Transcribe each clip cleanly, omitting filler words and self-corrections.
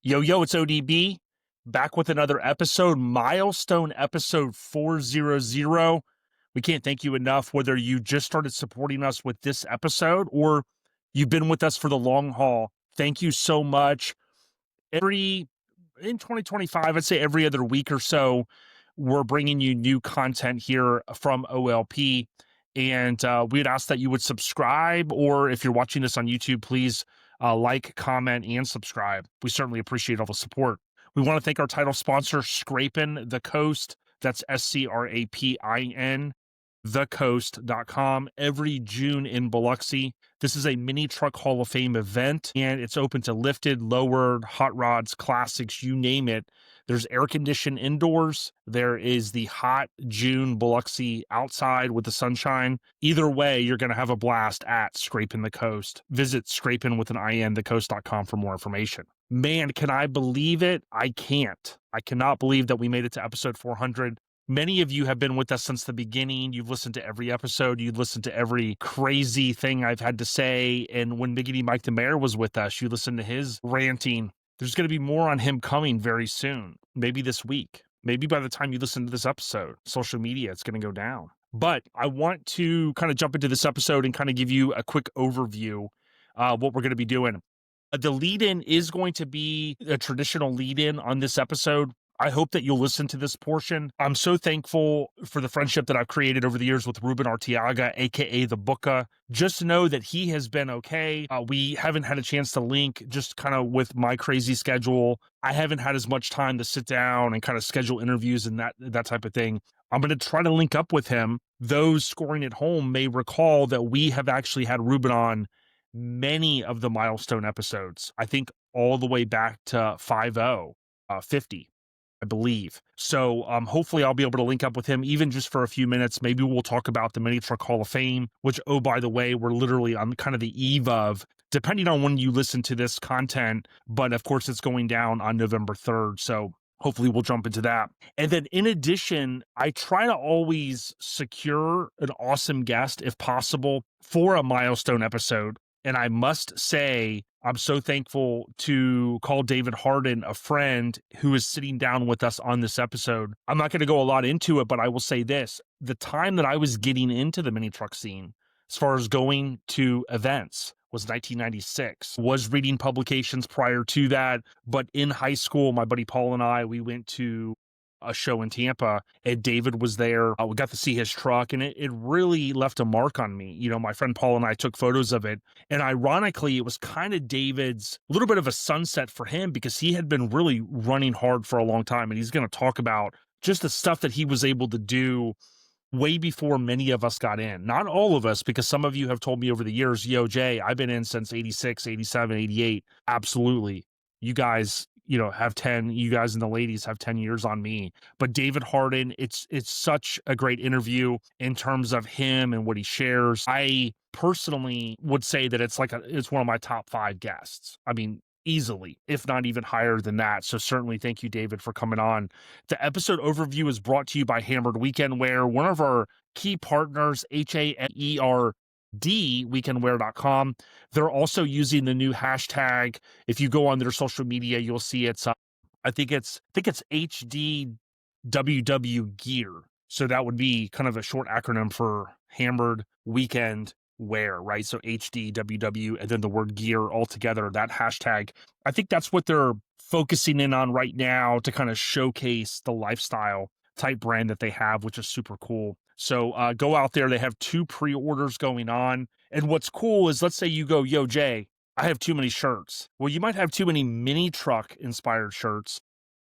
Yo, it's ODB, back with another episode, milestone episode 400. We can't thank you enough, whether you just started supporting us with this episode or you've been with us for the long haul. Thank you so much. In 2025, I'd say every other week or so, we're bringing you new content here from OLP. And we'd ask that you would subscribe, or if you're watching this on YouTube, please like, comment, and subscribe. We certainly appreciate all the support. We want to thank our title sponsor, Scrapin' the Coast. That's SCRAPIN, thecoast.com, every June in Biloxi. This is a Mini Truck Hall of Fame event, and it's open to lifted, lowered, hot rods, classics, you name it. There's air conditioned indoors. There is the hot June Biloxi outside with the sunshine. Either way, you're going to have a blast at Scrapin' the Coast. Visit Scrapin' with an IN, thecoast.com for more information. Man, can I believe it? I can't. I cannot believe that we made it to episode 400. Many of you have been with us since the beginning. You've listened to every episode. You've listened to every crazy thing I've had to say. And when Biggity Mike the Mayor was with us, you listened to his ranting. There's going to be more on him coming very soon, maybe this week. Maybe by the time you listen to this episode, social media, it's going to go down. But I want to kind of jump into this episode and kind of give you a quick overview of what we're going to be doing. The lead-in is going to be a traditional lead-in on this episode. I hope that you'll listen to this portion. I'm so thankful for the friendship that I've created over the years with Ruben Arteaga, aka the Booka. Just know that he has been okay. We haven't had a chance to link, just kind of with my crazy schedule. I haven't had as much time to sit down and kind of schedule interviews and that type of thing. I'm going to try to link up with him. Those scoring at home may recall that we have actually had Ruben on many of the milestone episodes. I think all the way back to 50. I believe. So hopefully I'll be able to link up with him even just for a few minutes. Maybe we'll talk about the Mini Truck Hall of Fame, which, oh, by the way, we're literally on kind of the eve of, depending on when you listen to this content. But of course, it's going down on November 3rd. So hopefully we'll jump into that. And then in addition, I try to always secure an awesome guest, if possible, for a milestone episode. And I must say, I'm so thankful to call David Hardin, a friend who is sitting down with us on this episode. I'm not going to go a lot into it, but I will say this. The time that I was getting into the mini truck scene, as far as going to events, was 1996. Was reading publications prior to that, but in high school, my buddy Paul and I, we went to a show in Tampa, and David was there. We got to see his truck, and it really left a mark on me. You know, my friend Paul and I took photos of it, and ironically, it was kind of David's little bit of a sunset for him because he had been really running hard for a long time, and he's going to talk about just the stuff that he was able to do way before many of us got in. Not all of us, because some of you have told me over the years, yo, Jay, I've been in since 86, 87, 88. Absolutely. You guys, have 10, you guys and the ladies have 10 years on me. But David Hardin, it's such a great interview in terms of him and what he shares. I personally would say that it's one of my top 5 guests. I mean, easily, if not even higher than that. So certainly thank you, David, for coming on. The episode overview is brought to you by Hammered Weekend Wear, one of our key partners, HAMERD, weekendwear.com. They're also using the new hashtag. If you go on their social media, you'll see it's I think it's HDWW gear. So that would be kind of a short acronym for Hammered Weekend Wear, right? So HDWW and then the word gear all together, that hashtag. I think that's what they're focusing in on right now to kind of showcase the lifestyle type brand that they have, which is super cool. So go out there. They have 2 pre-orders going on. And what's cool is, let's say you go, yo, Jay, I have too many shirts. Well, you might have too many mini truck inspired shirts.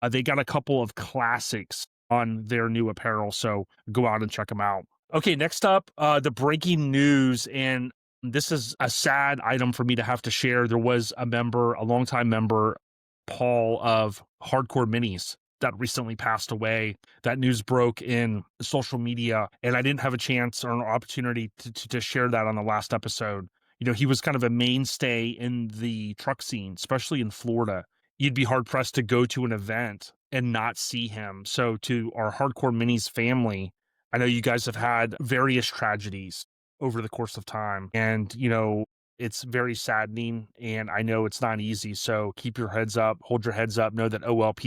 They got a couple of classics on their new apparel. So go out and check them out. Okay, next up, the breaking news. And this is a sad item for me to have to share. There was a longtime member, Paul of Hardcore Minis, that recently passed away. That news broke in social media, and I didn't have a chance or an opportunity to share that on the last episode. He was kind of a mainstay in the truck scene, especially in Florida. You'd be hard pressed to go to an event and not see him. So to our Hardcore Minis family, I know you guys have had various tragedies over the course of time. And, It's very saddening, and I know it's not easy. So keep your heads up, hold your heads up, know that OLP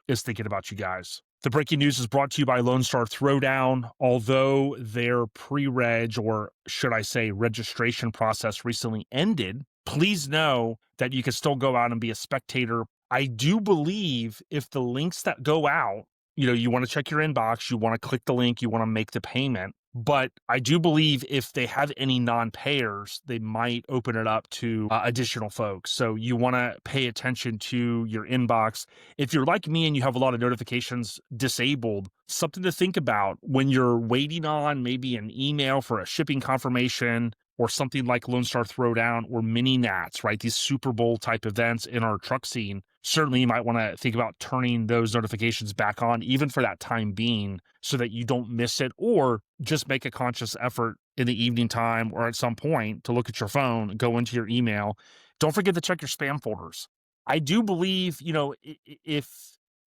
is thinking about you guys. The breaking news is brought to you by Lone Star Throwdown. Although their pre-reg, or should I say registration process, recently ended, please know that you can still go out and be a spectator. I do believe if the links that go out, you want to check your inbox, you want to click the link, you want to make the payment. But I do believe if they have any non-payers, they might open it up to additional folks. So you want to pay attention to your inbox. If you're like me and you have a lot of notifications disabled, something to think about when you're waiting on maybe an email for a shipping confirmation or something like Lone Star Throwdown or Mini Nats, right? These Super Bowl type events in our truck scene. Certainly you might want to think about turning those notifications back on, even for that time being, so that you don't miss it, or just make a conscious effort in the evening time or at some point to look at your phone, go into your email. Don't forget to check your spam folders. I do believe,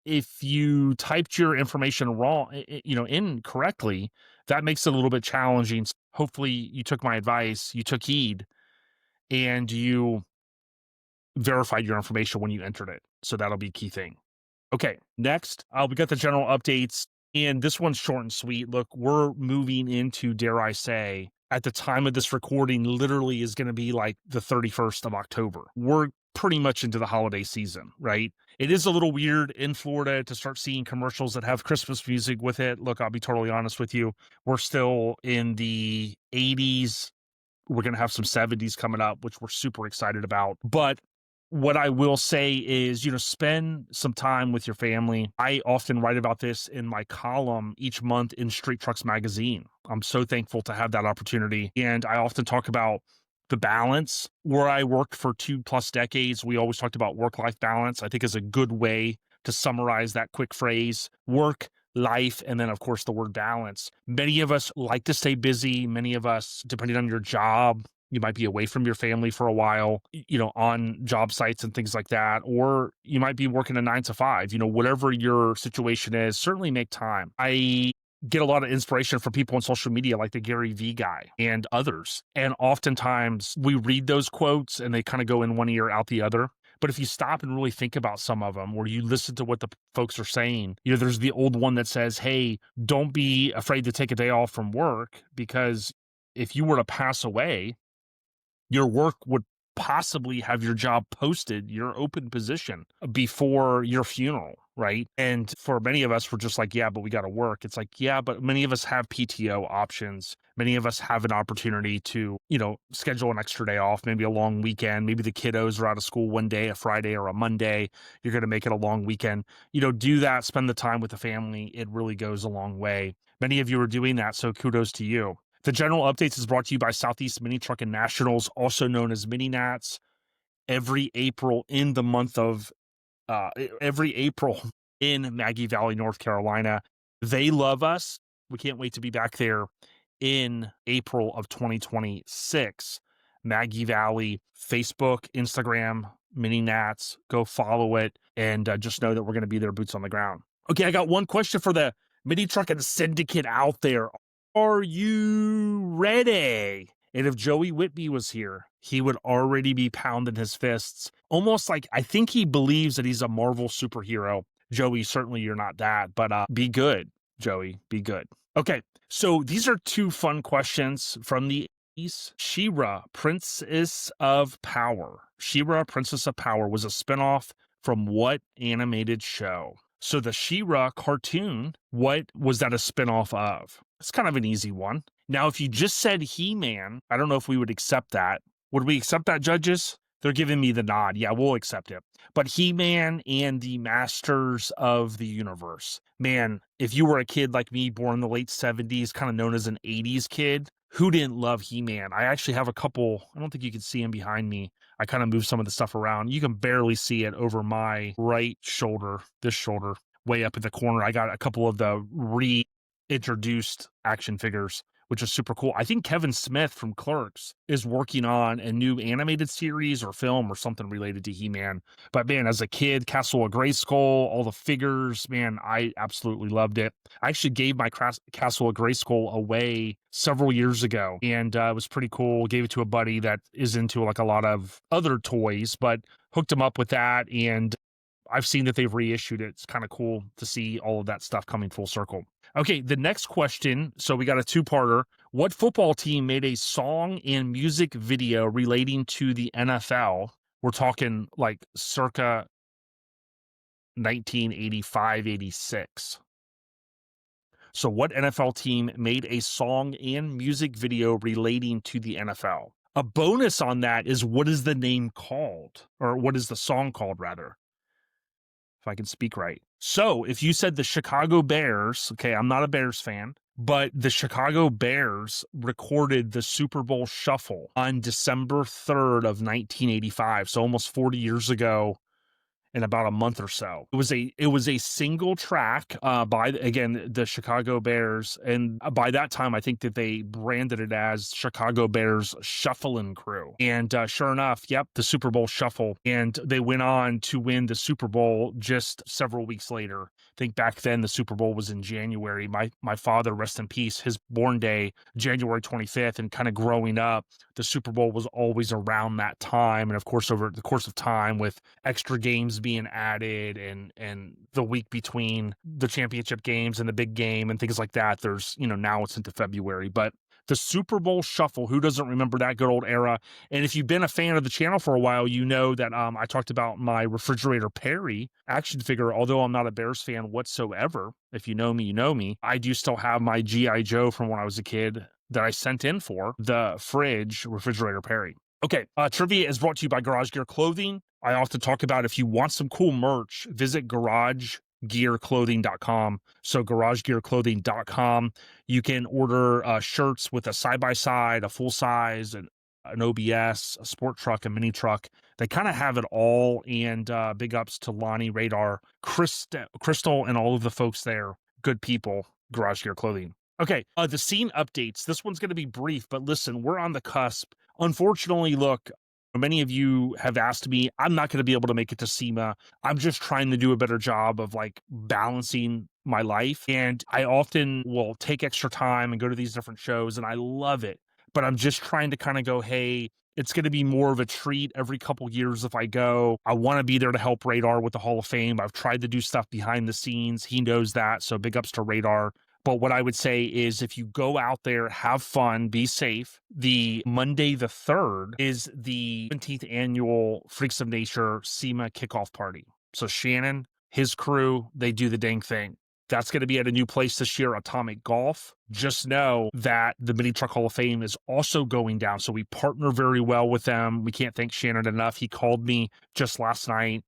if you typed your information wrong, incorrectly, that makes it a little bit challenging. Hopefully you took my advice, you took heed, and you verified your information when you entered it. So that'll be a key thing. Okay, next, we got the general updates, and this one's short and sweet. Look, we're moving into, dare I say, at the time of this recording, literally is going to be like the 31st of October. We're pretty much into the holiday season, right? It is a little weird in Florida to start seeing commercials that have Christmas music with it. Look, I'll be totally honest with you. We're still in the 80s. We're going to have some 70s coming up, which we're super excited about. But what I will say is, spend some time with your family. I often write about this in my column each month in Street Trucks Magazine. I'm so thankful to have that opportunity. And I often talk about the balance. Where I worked for 2+ decades, we always talked about work-life balance. I think is a good way to summarize that quick phrase: work, life, and then, of course, the word balance. Many of us like to stay busy. Many of us, depending on your job, you might be away from your family for a while, on job sites and things like that. Or you might be working a 9 to 5, whatever your situation is, certainly make time. I get a lot of inspiration from people on social media like the Gary V guy and others. And oftentimes we read those quotes and they kind of go in one ear, out the other. But if you stop and really think about some of them, or you listen to what the folks are saying, there's the old one that says, hey, don't be afraid to take a day off from work, because if you were to pass away, your work would possibly have your job posted, your open position, before your funeral, right? And for many of us, we're just like, yeah, but we got to work. It's like, yeah, but many of us have PTO options. Many of us have an opportunity to, schedule an extra day off, maybe a long weekend. Maybe the kiddos are out of school one day, a Friday or a Monday. You're going to make it a long weekend. Do that, spend the time with the family. It really goes a long way. Many of you are doing that, so kudos to you. The general updates is brought to you by Southeast Mini Truckin Nationals, also known as Mini Nats. Every April in Maggie Valley, North Carolina. They love us. We can't wait to be back there in April of 2026. Maggie Valley, Facebook, Instagram, Mini Nats. Go follow it, and just know that we're going to be there, boots on the ground. Okay, I got one question for the Mini Truckin Syndicate out there. Are you ready? And if Joey Whitby was here, he would already be pounding his fists, almost like I think he believes that he's a Marvel superhero. Joey, certainly you're not that, but be good, Joey, be good. Okay, so these are two fun questions from the 80s. She-Ra, Princess of Power. She-Ra, Princess of Power was a spinoff from what animated show? So the She-Ra cartoon, what was that a spinoff of? It's kind of an easy one. Now, if you just said He-Man, I don't know if we would accept that. Would we accept that, judges? They're giving me the nod. Yeah, we'll accept it. But He-Man and the Masters of the Universe. Man, if you were a kid like me, born in the late 70s, kind of known as an 80s kid, who didn't love He-Man? I actually have a couple. I don't think you can see him behind me. I kind of move some of the stuff around. You can barely see it over my right shoulder, this shoulder, way up in the corner. I got a couple of the reintroduced action figures which is super cool. I think Kevin Smith from Clerks is working on a new animated series or film or something related to He-Man. But man, as a kid, Castle of Grayskull, all the figures, man, I absolutely loved it. I actually gave my Castle of Grayskull away several years ago, and it was pretty cool. Gave it to a buddy that is into like a lot of other toys, but hooked him up with that, and I've seen that they've reissued it. It's kind of cool to see all of that stuff coming full circle. Okay, the next question. So we got a two-parter. What football team made a song and music video relating to the NFL? We're talking like circa 1985, 86. So what NFL team made a song and music video relating to the NFL? A bonus on that is, what is the name called? Or what is the song called, rather? If I can speak right. So if you said the Chicago Bears, okay, I'm not a Bears fan, but the Chicago Bears recorded the Super Bowl Shuffle on December 3rd of 1985, so almost 40 years ago in about a month or so. It was a single track by, again, the Chicago Bears, and by that time I think that they branded it as Chicago Bears Shufflin' Crew. And sure enough, yep, the Super Bowl Shuffle, and they went on to win the Super Bowl just several weeks later. I think back then the Super Bowl was in January. My father, rest in peace, his born day, January 25th, and kind of growing up, the Super Bowl was always around that time. And of course, over the course of time, with extra games being added and the week between the championship games and the big game and things like that, there's, now it's into February. But the Super Bowl Shuffle, who doesn't remember that good old era? And if you've been a fan of the channel for a while, you know that I talked about my Refrigerator Perry action figure. Although I'm not a Bears fan whatsoever, if you know me, you know me, I do still have my G.I. Joe from when I was a kid that I sent in for the fridge Refrigerator Perry. Okay, trivia is brought to you by Garage Gear Clothing. I often talk about, if you want some cool merch, visit garagegearclothing.com. So garagegearclothing.com. You can order shirts with a side-by-side, a full-size, an OBS, a sport truck, a mini truck. They kind of have it all, and big ups to Lonnie, Radar, Crystal, and all of the folks there. Good people, Garage Gear Clothing. Okay, the scene updates. This one's going to be brief, but listen, we're on the cusp. Unfortunately, look, many of you have asked me, I'm not going to be able to make it to SEMA. I'm just trying to do a better job of like balancing my life. And I often will take extra time and go to these different shows, and I love it. But I'm just trying to kind of go, hey, it's going to be more of a treat every couple years if I go. I want to be there to help Radar with the Hall of Fame. I've tried to do stuff behind the scenes. He knows that. So big ups to Radar. But what I would say is, if you go out there, have fun, be safe. The Monday the 3rd is the 17th annual Freaks of Nature SEMA kickoff party. So Shannon, his crew, they do the dang thing. That's going to be at a new place this year, Atomic Golf. Just know that the Mini Truck Hall of Fame is also going down. So we partner very well with them. We can't thank Shannon enough. He called me just last night,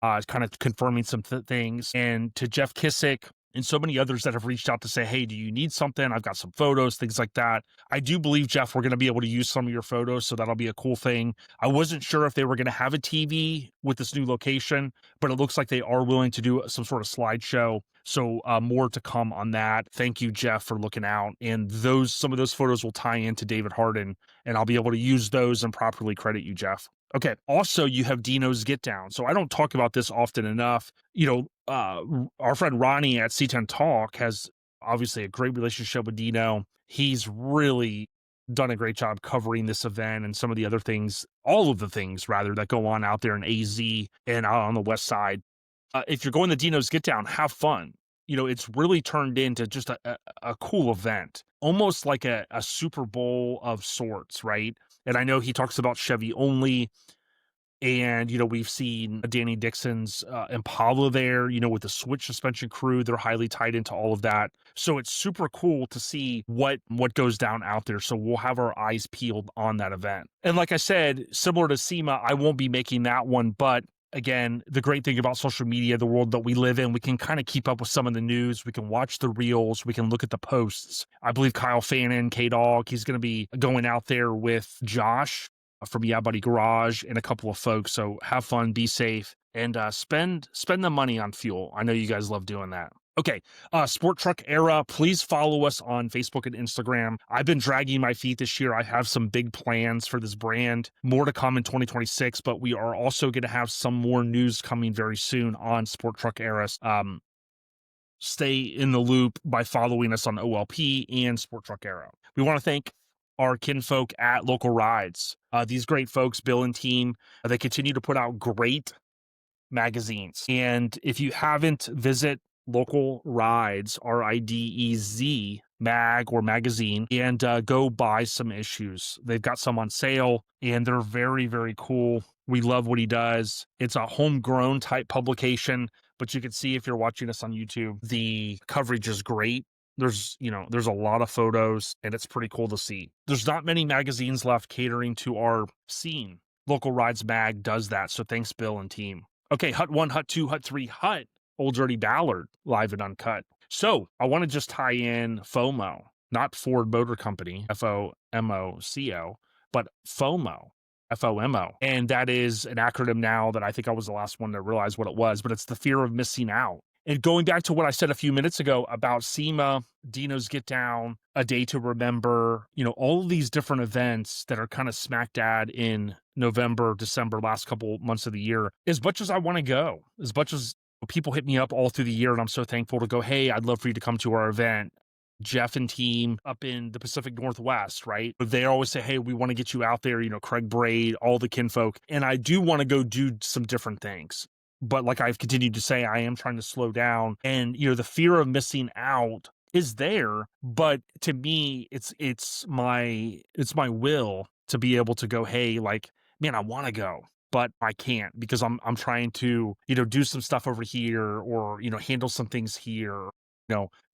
kind of confirming some things. And to Jeff Kissick and so many others that have reached out to say, hey, do you need something? I've got some photos, things like that. I do believe, Jeff, we're going to be able to use some of your photos, so that'll be a cool thing. I wasn't sure if they were going to have a TV with this new location, but it looks like they are willing to do some sort of slideshow. So more to come on that. Thank you, Jeff, for looking out. And some of those photos will tie into David Hardin, and I'll be able to use those and properly credit you, Jeff. Okay. Also, you have Dino's Get Down. So I don't talk about this often enough. Our friend Ronnie at C10 Talk has obviously a great relationship with Dino. He's really done a great job covering this event and some of the other things, all of the things rather, that go on out there in AZ and out on the West Side. If you're going to Dino's Get Down, have fun. It's really turned into just a cool event, almost like a Super Bowl of sorts, right? And I know he talks about Chevy only, and, we've seen Danny Dixon's Impala there, with the switch suspension crew. They're highly tied into all of that. So it's super cool to see what goes down out there. So we'll have our eyes peeled on that event. And like I said, similar to SEMA, I won't be making that one, but again, the great thing about social media, the world that we live in, we can kind of keep up with some of the news. We can watch the reels. We can look at the posts. I believe Kyle Fannin, K-Dog, he's going to be going out there with Josh from Yeah Buddy Garage and a couple of folks. So have fun, be safe, and spend the money on fuel. I know you guys love doing that. Okay, Sport Truck Era, please follow us on Facebook and Instagram. I've been dragging my feet this year. I have some big plans for this brand, more to come in 2026, but we are also going to have some more news coming very soon on Sport Truck Era. Stay in the loop by following us on OLP and Sport Truck Era. We want to thank our kinfolk at Local Rides. These great folks, Bill and team, they continue to put out great magazines. And if you haven't, visit Local Rides, RIDEZ mag or magazine, and go buy some issues. They've got some on sale and they're very, very cool. We love what he does. It's a homegrown type publication, but you can see if you're watching us on YouTube, the coverage is great. There's a lot of photos and it's pretty cool to see. There's not many magazines left catering to our scene. Local Rides Mag does that. So thanks, Bill and team. Okay, Hut 1, Hut 2, Hut 3, Hut, Old Dirty Ballard, live and uncut. So I want to just tie in FOMO, not Ford Motor Company, FOMOCO, but FOMO, FOMO. And that is an acronym now that I think I was the last one to realize what it was, but it's the fear of missing out. And going back to what I said a few minutes ago about SEMA, Dino's Get Down, A Day to Remember, all of these different events that are kind of smack dab in November, December, last couple months of the year, as much as I want to go, as much as people hit me up all through the year, and I'm so thankful to go, hey, I'd love for you to come to our event. Jeff and team up in the Pacific Northwest, right? They always say, hey, we want to get you out there, Craig Braid, all the kinfolk. And I do want to go do some different things. But like I've continued to say, I am trying to slow down. And, the fear of missing out is there. But to me, it's my will to be able to go, hey, like, man, I want to go, but I can't because I'm trying to, do some stuff over here or, handle some things here,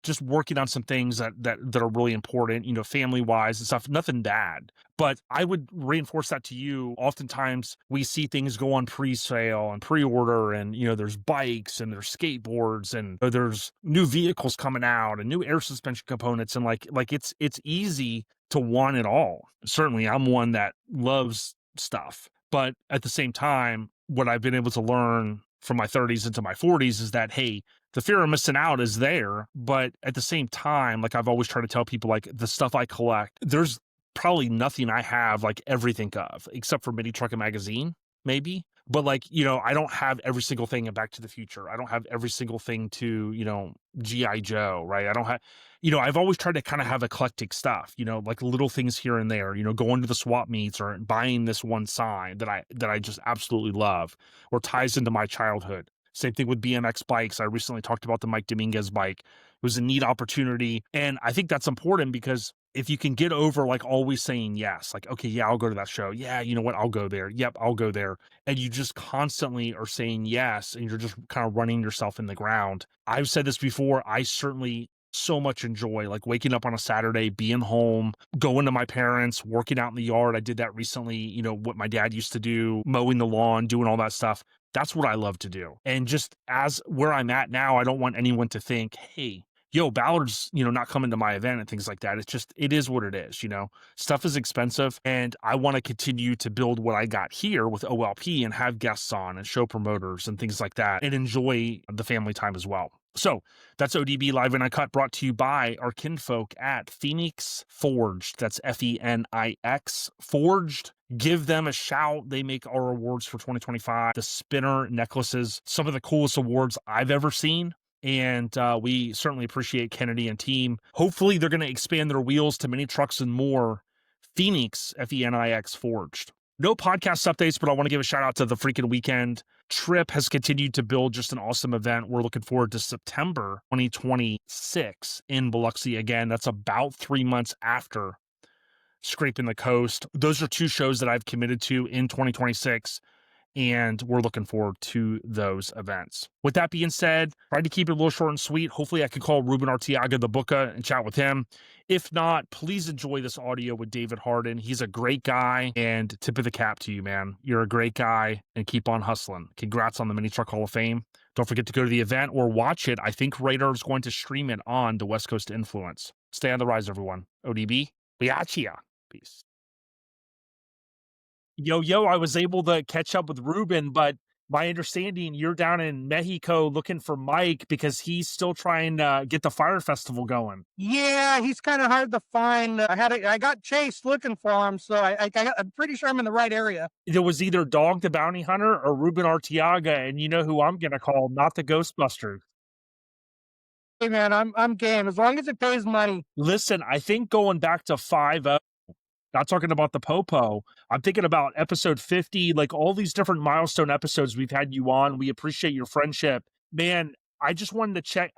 just working on some things that are really important, family wise and stuff, nothing bad. But I would reinforce that to you. Oftentimes we see things go on pre-sale and pre-order and, there's bikes and there's skateboards and there's new vehicles coming out and new air suspension components. And like it's easy to want it all. Certainly I'm one that loves stuff, but at the same time, what I've been able to learn from my 30s into my 40s is that, hey, the fear of missing out is there, but at the same time, like I've always tried to tell people, like the stuff I collect, there's probably nothing I have like everything of, except for Mini Truckin Magazine, maybe. But like, I don't have every single thing in Back to the Future. I don't have every single thing to, G.I. Joe, right? I don't have, I've always tried to kind of have eclectic stuff, like little things here and there, going to the swap meets or buying this one sign that I just absolutely love or ties into my childhood. Same thing with BMX bikes. I recently talked about the Mike Dominguez bike. It was a neat opportunity. And I think that's important because if you can get over like always saying yes, like, okay, yeah, I'll go to that show. Yeah, you know what? I'll go there. Yep, I'll go there. And you just constantly are saying yes, and you're just kind of running yourself in the ground. I've said this before. I certainly so much enjoy like waking up on a Saturday, being home, going to my parents, working out in the yard. I did that recently, what my dad used to do, mowing the lawn, doing all that stuff. That's what I love to do. And just as where I'm at now, I don't want anyone to think, hey, Ballard's, not coming to my event and things like that. It is what it is, stuff is expensive. And I want to continue to build what I got here with OLP and have guests on and show promoters and things like that and enjoy the family time as well. So that's ODB Live and Uncut, brought to you by our kinfolk at Phoenix Forged. That's FENIX Forged. Give them a shout. They make our awards for 2025. The spinner necklaces, some of the coolest awards I've ever seen. And we certainly appreciate Kennedy and team. Hopefully they're going to expand their wheels to mini trucks and more. Phoenix, FENIX Forged. No podcast updates, but I want to give a shout out to the freaking weekend. Trip has continued to build just an awesome event. We're looking forward to September 2026 in Biloxi again. That's about 3 months after Scraping the Coast. Those are two shows that I've committed to in 2026, and we're looking forward to those events. With that being said, tried to keep it a little short and sweet. Hopefully I can call Ruben Arteaga, the Booka, and chat with him. If not, please enjoy this audio with David Hardin. He's a great guy, and tip of the cap to you, man. You're a great guy, and keep on hustling. Congrats on the Mini Truck Hall of Fame. Don't forget to go to the event or watch it. I think Radar is going to stream it on the West Coast Influence. Stay on the rise, everyone. ODB, Biachia. Peace. Yo, I was able to catch up with Ruben, but My understanding, you're down in Mexico looking for Mike because he's still trying to get the fire festival going. Yeah, he's kind of hard to find. I got chased looking for him, so I'm pretty sure I'm in the right area. There was either Dog the Bounty Hunter or Ruben Arteaga, and you know who I'm gonna call, not the Ghostbusters. Hey man, I'm game as long as it pays money. Listen, I think going back to 5-0, not talking about the Popo, I'm thinking about episode 50, like all these different milestone episodes we've had you on. We appreciate your friendship. Man, I just wanted to check,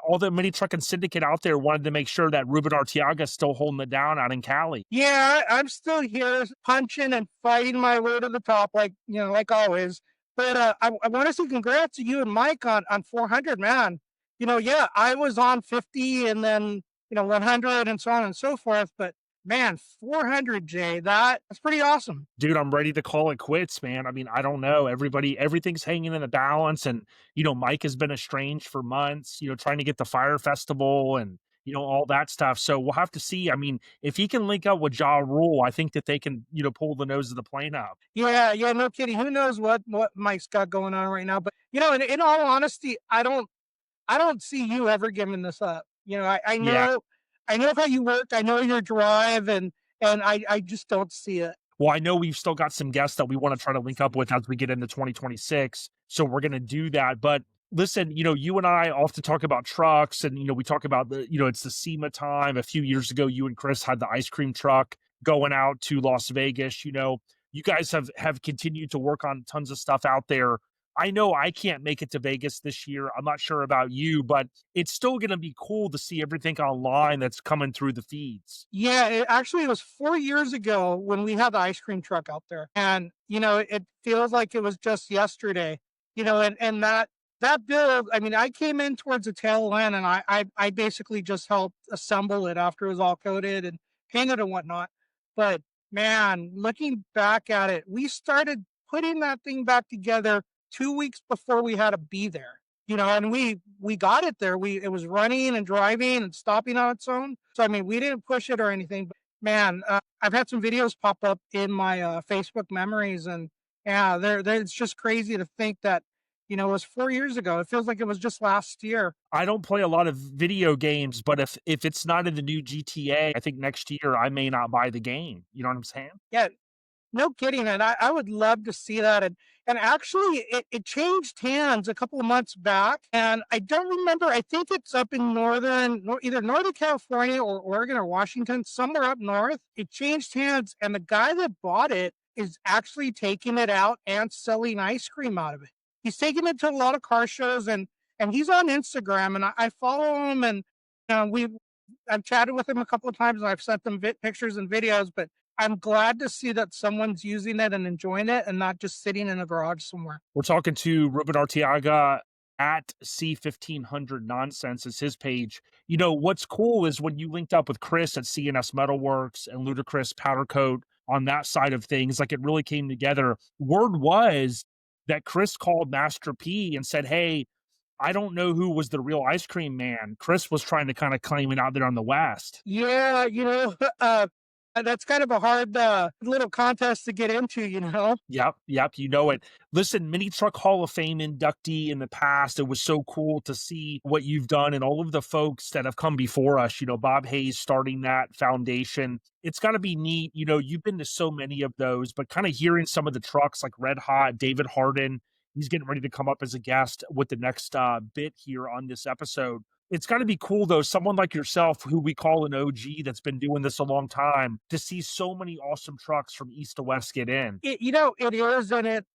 all the Mini Truckin Syndicate out there wanted to make sure that Ruben Arteaga is still holding it down out in Cali. Yeah, I'm still here punching and fighting my way to the top, like like always. But I want to say congrats to you and Mike on 400, man. Yeah, I was on 50 and then 100 and so on and so forth. But man, 400, Jay, that's pretty awesome. Dude, I'm ready to call it quits, man. I mean, I don't know. Everything's hanging in the balance. And, Mike has been estranged for months, trying to get the fire festival and, all that stuff. So we'll have to see. I mean, if he can link up with Ja Rule, I think that they can, pull the nose of the plane up. Yeah, no kidding. Who knows what Mike's got going on right now? But in all honesty, I don't see you ever giving this up. I Yeah. know how you work. I know your drive, and I just don't see it. Well, I know we've still got some guests that we want to try to link up with as we get into 2026. So we're going to do that. But listen, you and I often talk about trucks and, we talk about it's the SEMA time. A few years ago, you and Chris had the ice cream truck going out to Las Vegas. You guys have continued to work on tons of stuff out there. I know I can't make it to Vegas this year. I'm not sure about you, but it's still going to be cool to see everything online that's coming through the feeds. Yeah, it was 4 years ago when we had the ice cream truck out there, and it feels like it was just yesterday. And that build. I mean, I came in towards the tail end, and I basically just helped assemble it after it was all coated and painted and whatnot. But man, looking back at it, we started putting that thing back together 2 weeks before we had to be there. And we got it there. It was running and driving and stopping on its own. So I mean, we didn't push it or anything. But man, I've had some videos pop up in my Facebook memories, and yeah, it's just crazy to think that it was 4 years ago. It feels like it was just last year. I don't play a lot of video games, but if it's not in the new GTA, I think next year I may not buy the game. You know what I'm saying? Yeah, no kidding, and I would love to see that. And actually, it changed hands a couple of months back, and I don't remember. I think it's up in either Northern California or Oregon or Washington, somewhere up north. It changed hands, and the guy that bought it is actually taking it out and selling ice cream out of it. He's taking it to a lot of car shows, and he's on Instagram, and I follow him, and I've chatted with him a couple of times, and I've sent them pictures and videos, but I'm glad to see that someone's using it and enjoying it and not just sitting in a garage somewhere. We're talking to Ruben Arteaga at C1500 Nonsense is his page. What's cool is when you linked up with Chris at CNS Metalworks and Ludacris Powder Coat on that side of things, like it really came together. Word was that Chris called Master P and said, "Hey, I don't know who was the real ice cream man." Chris was trying to kind of claim it out there on the West. Yeah, that's kind of a hard little contest to get into. Yep, you know it. Listen, Mini Truck Hall of Fame inductee in the past, it was so cool to see what you've done and all of the folks that have come before us, Bob Hayes starting that foundation. It's got to be neat. You've been to so many of those, but kind of hearing some of the trucks like Red Hot, David Hardin, he's getting ready to come up as a guest with the next bit here on this episode. It's got to be cool, though, someone like yourself, who we call an OG that's been doing this a long time, to see so many awesome trucks from east to west get in. It is, and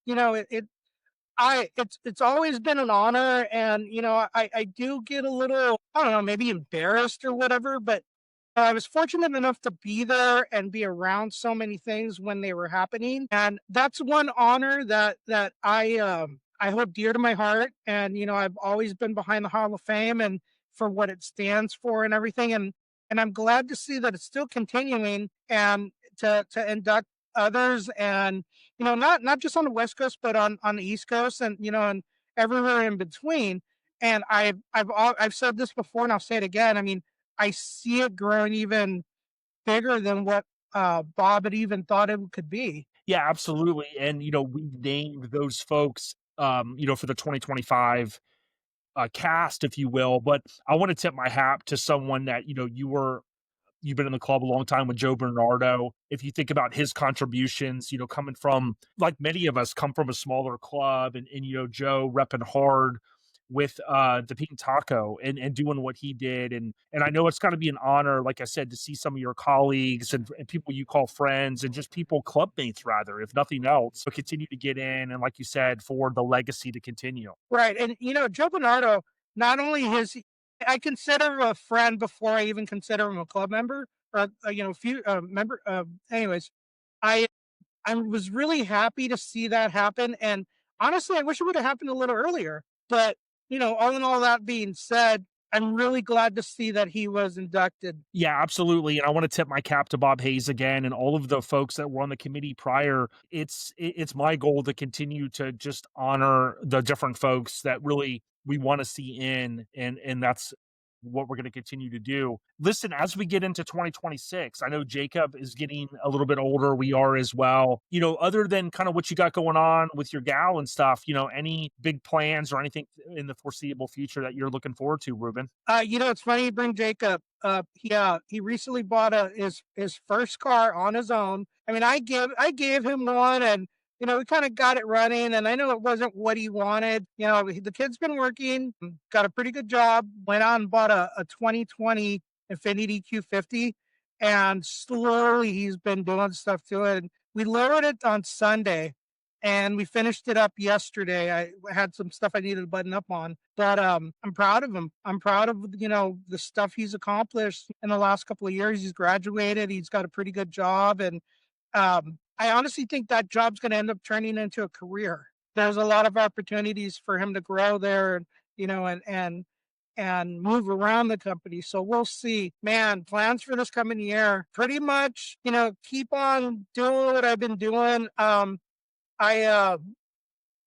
it's always been an honor, and I do get a little, I don't know, maybe embarrassed or whatever, but I was fortunate enough to be there and be around so many things when they were happening, and that's one honor that I hold dear to my heart. And I've always been behind the Hall of Fame and for what it stands for and everything, and I'm glad to see that it's still continuing and to induct others, and not just on the West Coast but on the East Coast, and everywhere in between. And I've said this before and I'll say it again. I mean, I see it growing even bigger than what Bob had even thought it could be. Yeah, absolutely. And, we named those folks for the 2025 cast, if you will. But I want to tip my hat to someone that, you've been in the club a long time with Joe Bernardo. If you think about his contributions, coming from, like many of us come from a smaller club, and Joe repping hard with the Pink Taco, and doing what he did. And I know it's gotta be an honor, like I said, to see some of your colleagues and people you call friends and just people, clubmates rather, if nothing else, but continue to get in, and like you said, for the legacy to continue. Right. And Joe Bernardo, not only his I consider him a friend before I even consider him a club member or few member anyways, I I was really happy to see that happen. And honestly, I wish it would have happened a little earlier. But, all in all that being said, I'm really glad to see that he was inducted. Yeah, absolutely. And I want to tip my cap to Bob Hayes again and all of the folks that were on the committee prior. It's my goal to continue to just honor the different folks that really we want to see in, and that's what we're going to continue to do. Listen, as we get into 2026, I know Jacob is getting a little bit older. We are as well. Other than kind of what you got going on with your gal and stuff, any big plans or anything in the foreseeable future that you're looking forward to, Ruben? It's funny you bring Jacob. He recently bought his first car on his own. I mean, I gave him one, and we kind of got it running. And I know it wasn't what he wanted. The kid's been working, got a pretty good job. Went on and bought a 2020 Infiniti Q50, and slowly he's been doing stuff to it. And we lowered it on Sunday, and we finished it up yesterday. I had some stuff I needed to button up on, but I'm proud of him. I'm proud of the stuff he's accomplished in the last couple of years. He's graduated. He's got a pretty good job, and I honestly think that job's going to end up turning into a career. There's a lot of opportunities for him to grow there, and and move around the company. So we'll see. Man, plans for this coming year, pretty much, keep on doing what I've been doing. I I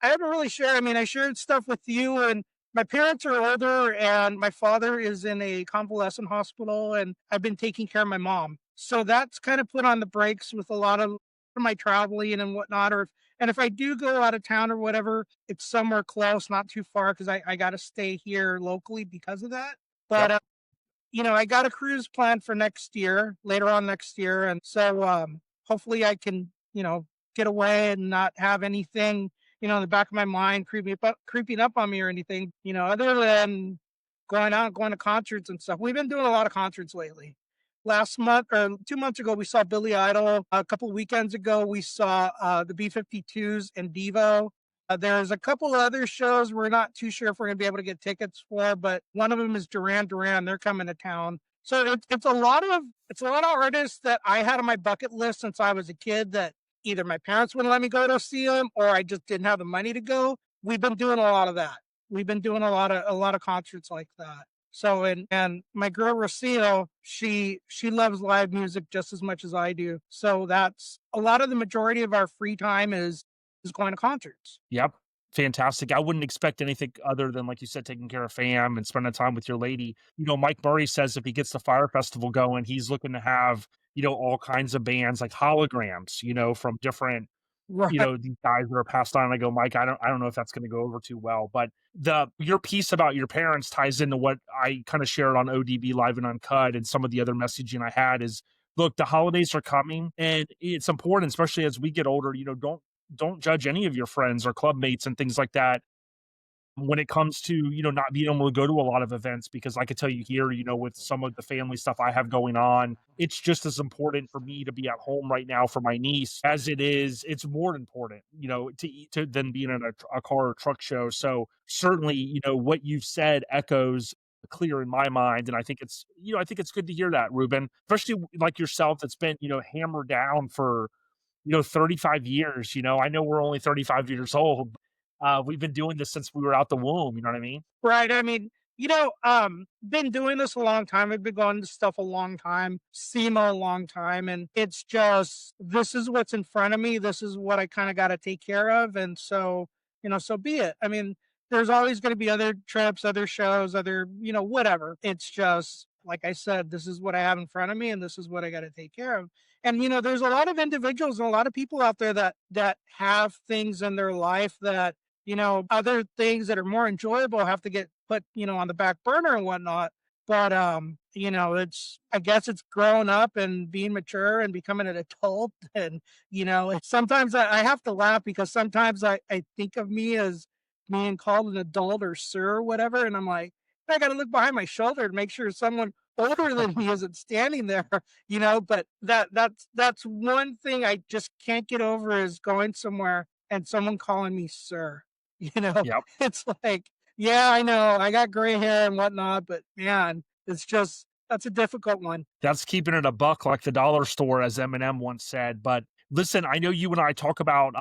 haven't really shared. I mean, I shared stuff with you, and my parents are older, and my father is in a convalescent hospital, and I've been taking care of my mom. So that's kind of put on the brakes with a lot of my traveling and whatnot. And if I do go out of town or whatever, it's somewhere close, not too far, because I got to stay here locally because of that. But Yep. I got a cruise planned for next year, later on next year. And so hopefully I can, get away and not have anything, in the back of my mind creeping up on me or anything, other than going out, going to concerts and stuff. We've been doing a lot of concerts lately. Last month or 2 months ago, we saw Billy Idol. A couple weekends ago, we saw the B-52s and Devo. There's a couple other shows we're not too sure if we're going to be able to get tickets for, but one of them is Duran Duran. They're coming to town. So it's a lot of artists that I had on my bucket list since I was a kid that either my parents wouldn't let me go to see them or I just didn't have the money to go. We've been doing a lot of that. We've been doing a lot of concerts like that. So and my girl Rocio, she loves live music just as much as I do. So that's a lot of the majority of our free time is going to concerts. Yep. Fantastic. I wouldn't expect anything other than, like you said, taking care of fam and spending time with your lady. Mike Murray says if he gets the Fire Festival going, he's looking to have, all kinds of bands like holograms, from different, Right. these guys that are passed on. And I go, Mike, I don't know if that's going to go over too well. But your piece about your parents ties into what I kind of shared on ODB Live and Uncut, and some of the other messaging I had is, look, the holidays are coming, and it's important, especially as we get older. Don't judge any of your friends or club mates and things like that when it comes to, not being able to go to a lot of events, because I could tell you here, with some of the family stuff I have going on, it's just as important for me to be at home right now for my niece as it's more important, to than being in a car or truck show. So certainly, what you've said echoes clear in my mind. And I think it's good to hear that, Ruben, especially like yourself that's been, hammered down for 35 years. I know we're only 35 years old. We've been doing this since we were out the womb. You know what I mean? Right. I mean, been doing this a long time. I've been going to stuff a long time, SEMA a long time. And it's just, this is what's in front of me. This is what I kind of got to take care of. And so, so be it. I mean, there's always going to be other trips, other shows, other, whatever. It's just, like I said, this is what I have in front of me and this is what I got to take care of. And, there's a lot of individuals and a lot of people out there that have things in their life that other things that are more enjoyable have to get put, on the back burner and whatnot. But I guess it's growing up and being mature and becoming an adult. And, sometimes I have to laugh because sometimes I think of me as being called an adult or sir or whatever. And I'm like, I got to look behind my shoulder to make sure someone older than me isn't standing there, but that's one thing I just can't get over is going somewhere and someone calling me sir. You know, Yep. it's like, yeah, I know I got gray hair and whatnot, but man, that's a difficult one. That's keeping it a buck like the dollar store, as Eminem once said. But listen, I know you and I talk about,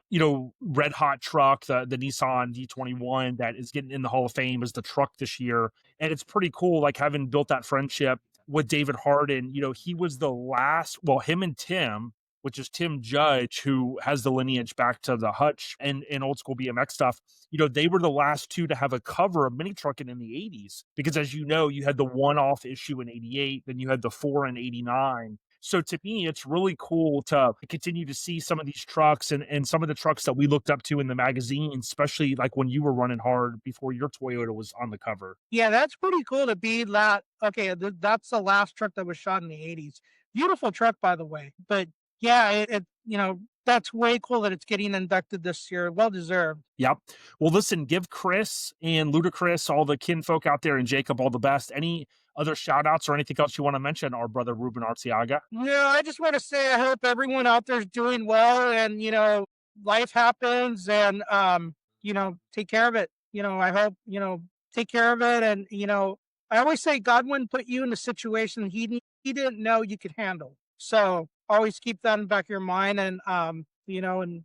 Red Hot truck, the Nissan D21 that is getting in the Hall of Fame as the truck this year. And it's pretty cool, like having built that friendship with David Hardin. He was the last, well, him and Tim, which is Tim Judge, who has the lineage back to the Hutch and old school BMX stuff. They were the last two to have a cover of Mini Truckin in the 80s. Because as you know, you had the one-off issue in 88, then you had the 4 in 89. So to me, it's really cool to continue to see some of these trucks and some of the trucks that we looked up to in the magazine, especially like when you were running hard before your Toyota was on the cover. Yeah, that's pretty cool to be that. Okay, that's the last truck that was shot in the 80s. Beautiful truck, by the way. But yeah, that's way cool that it's getting inducted this year. Well deserved. Yep. Well, listen, give Chris and Ludacris, all the kinfolk out there, and Jacob all the best. Any other shout outs or anything else you want to mention, our brother Ruben Arteaga? No, I just want to say I hope everyone out there is doing well and, life happens and, take care of it. I hope, take care of it. And, I always say God wouldn't put you in a situation he didn't know you could handle. So always keep that in the back of your mind. And, and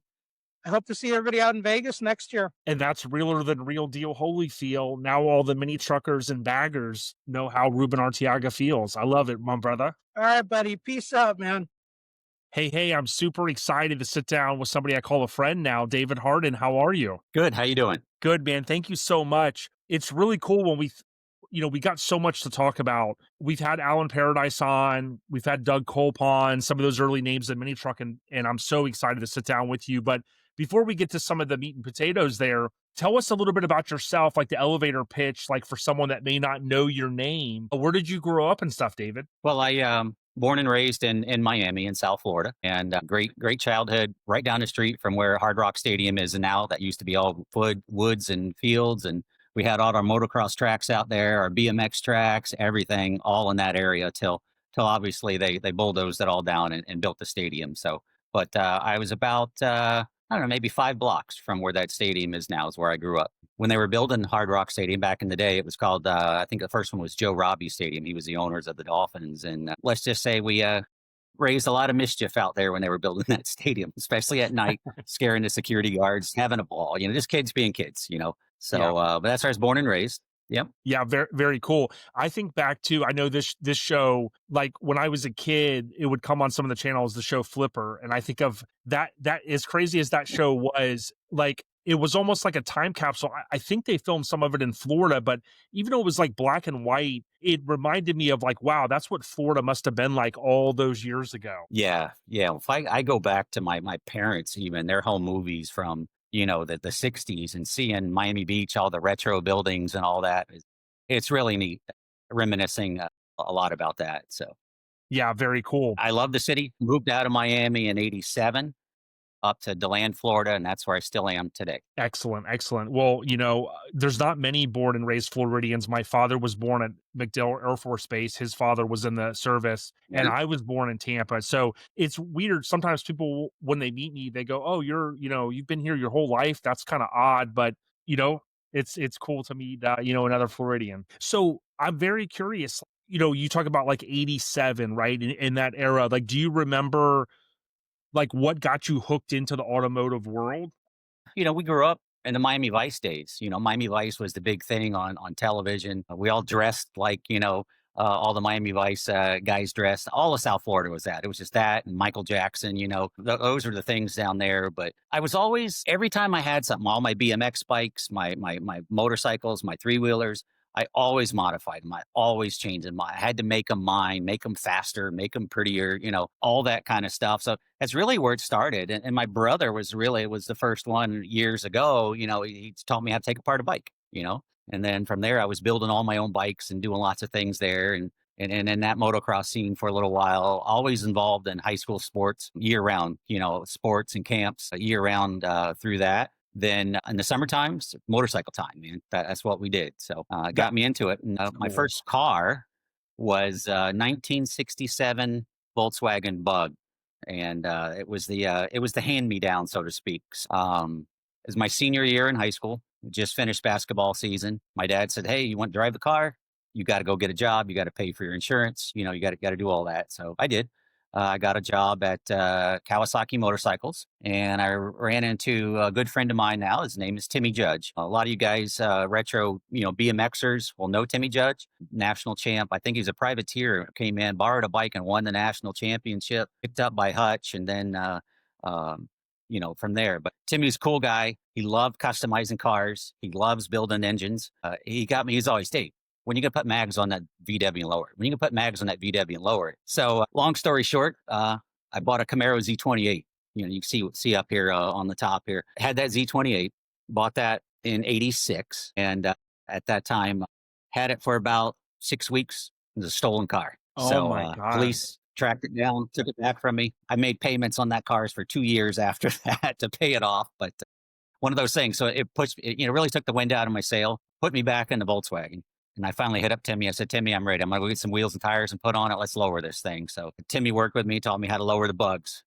I hope to see everybody out in Vegas next year. And that's realer than real deal Holyfield. Now all the mini truckers and baggers know how Ruben Arteaga feels. I love it, my brother. All right, buddy. Peace out, man. Hey, I'm super excited to sit down with somebody I call a friend now, David Hardin. How are you? Good. How you doing? Good, man. Thank you so much. It's really cool when we got so much to talk about. We've had Alan Paradise on, we've had Doug Colpon, some of those early names in Mini Truck, and I'm so excited to sit down with you. But before we get to some of the meat and potatoes there, tell us a little bit about yourself, like the elevator pitch, like for someone that may not know your name. Where did you grow up and stuff, David? Well, I born and raised in Miami in South Florida, and great childhood right down the street from where Hard Rock Stadium is now. That used to be all woods and fields, and we had all our motocross tracks out there, our BMX tracks, everything, all in that area till obviously they bulldozed it all down and built the stadium. So, but I was about I don't know, maybe 5 blocks from where that stadium is now is where I grew up. When they were building Hard Rock Stadium back in the day, it was called, I think the first one was Joe Robbie Stadium. He was the owners of the Dolphins. And let's just say we raised a lot of mischief out there when they were building that stadium, especially at night, scaring the security guards, having a ball, just kids being kids, So, Yeah. But that's where I was born and raised. Yep. Yeah, very, very cool. I think back to, I know this show, like when I was a kid, it would come on some of the channels, the show Flipper. And I think of that as crazy as that show was, like, it was almost like a time capsule. I think they filmed some of it in Florida, but even though it was like black and white, it reminded me of like, wow, that's what Florida must have been like all those years ago. Yeah. If I go back to my parents, even their home movies from, the 60s and seeing Miami Beach, all the retro buildings and all that. It's really neat, reminiscing a lot about that. So, yeah, very cool. I love the city. Moved out of Miami in 87 up to DeLand, Florida, and that's where I still am today. Excellent. Well, there's not many born and raised Floridians. My father was born at MacDill Air Force Base. His father was in the service, and I was born in Tampa. So it's weird. Sometimes people, when they meet me, they go, "Oh, you've been here your whole life." That's kind of odd, but it's cool to meet, another Floridian. So I'm very curious. You talk about like 87, right? In that era, like, do you remember like what got you hooked into the automotive world? We grew up in the Miami Vice days. Miami Vice was the big thing on television. We all dressed like, all the Miami Vice guys dressed. All of South Florida was that. It was just that and Michael Jackson, those are the things down there. But I was always, every time I had something, all my BMX bikes, my motorcycles, my 3-wheelers, I always modified them. I always changed them. I had to make them mine, make them faster, make them prettier, all that kind of stuff. So that's really where it started. And my brother was the first one years ago. He taught me how to take apart a bike, and then from there I was building all my own bikes and doing lots of things there. And in that motocross scene for a little while, always involved in high school sports year round, sports and camps year round through that. Then in the summer times, motorcycle time, man. That's what we did. So it got me into it. And my Cool. first car was 1967 Volkswagen Bug, and it was the hand me down, so to speak. It was my senior year in high school. Just finished basketball season. My dad said, "Hey, you want to drive the car? You got to go get a job. You got to pay for your insurance. You got to do all that." So I did. I got a job at Kawasaki Motorcycles, and I ran into a good friend of mine now. His name is Timmy Judge. A lot of you guys, retro, BMXers will know Timmy Judge, national champ. I think he's a privateer. Came in, borrowed a bike, and won the national championship. Picked up by Hutch, and then, from there. But Timmy's a cool guy. He loved customizing cars. He loves building engines. He got me. He's always, "Dave, when you gonna put mags on that VW and lower it? When you gonna put mags on that VW and lower it?" So long story short, I bought a Camaro Z28. You can see up here on the top here. Had that Z28, bought that in '86. And at that time, had it for about 6 weeks. It was a stolen car. Oh So my God. police tracked it down, took it back from me. I made payments on that car for 2 years after that to pay it off. But one of those things. So it really took the wind out of my sail, put me back in the Volkswagen. And I finally hit up Timmy. I said, "Timmy, I'm ready. I'm going to go get some wheels and tires and put on it. Let's lower this thing." So Timmy worked with me, taught me how to lower the bugs,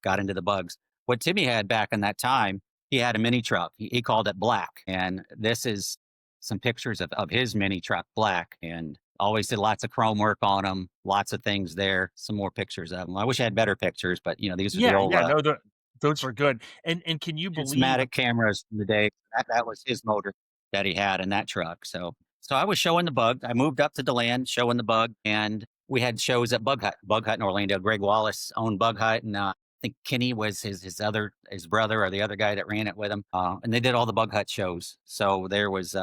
got into the bugs. What Timmy had back in that time, he had a mini truck. He called it Black. And this is some pictures of his mini truck, Black. And always did lots of chrome work on them, lots of things there, some more pictures of them. I wish I had better pictures, but, these are the old No, those are good. And can you believe Prismatic cameras in the day. That was his motor that he had in that truck. So I was showing the Bug. I moved up to DeLand, showing the Bug, and we had shows at Bug Hut in Orlando. Greg Wallace owned Bug Hut, and I think Kenny was his brother or the other guy that ran it with him. And they did all the Bug Hut shows. So there was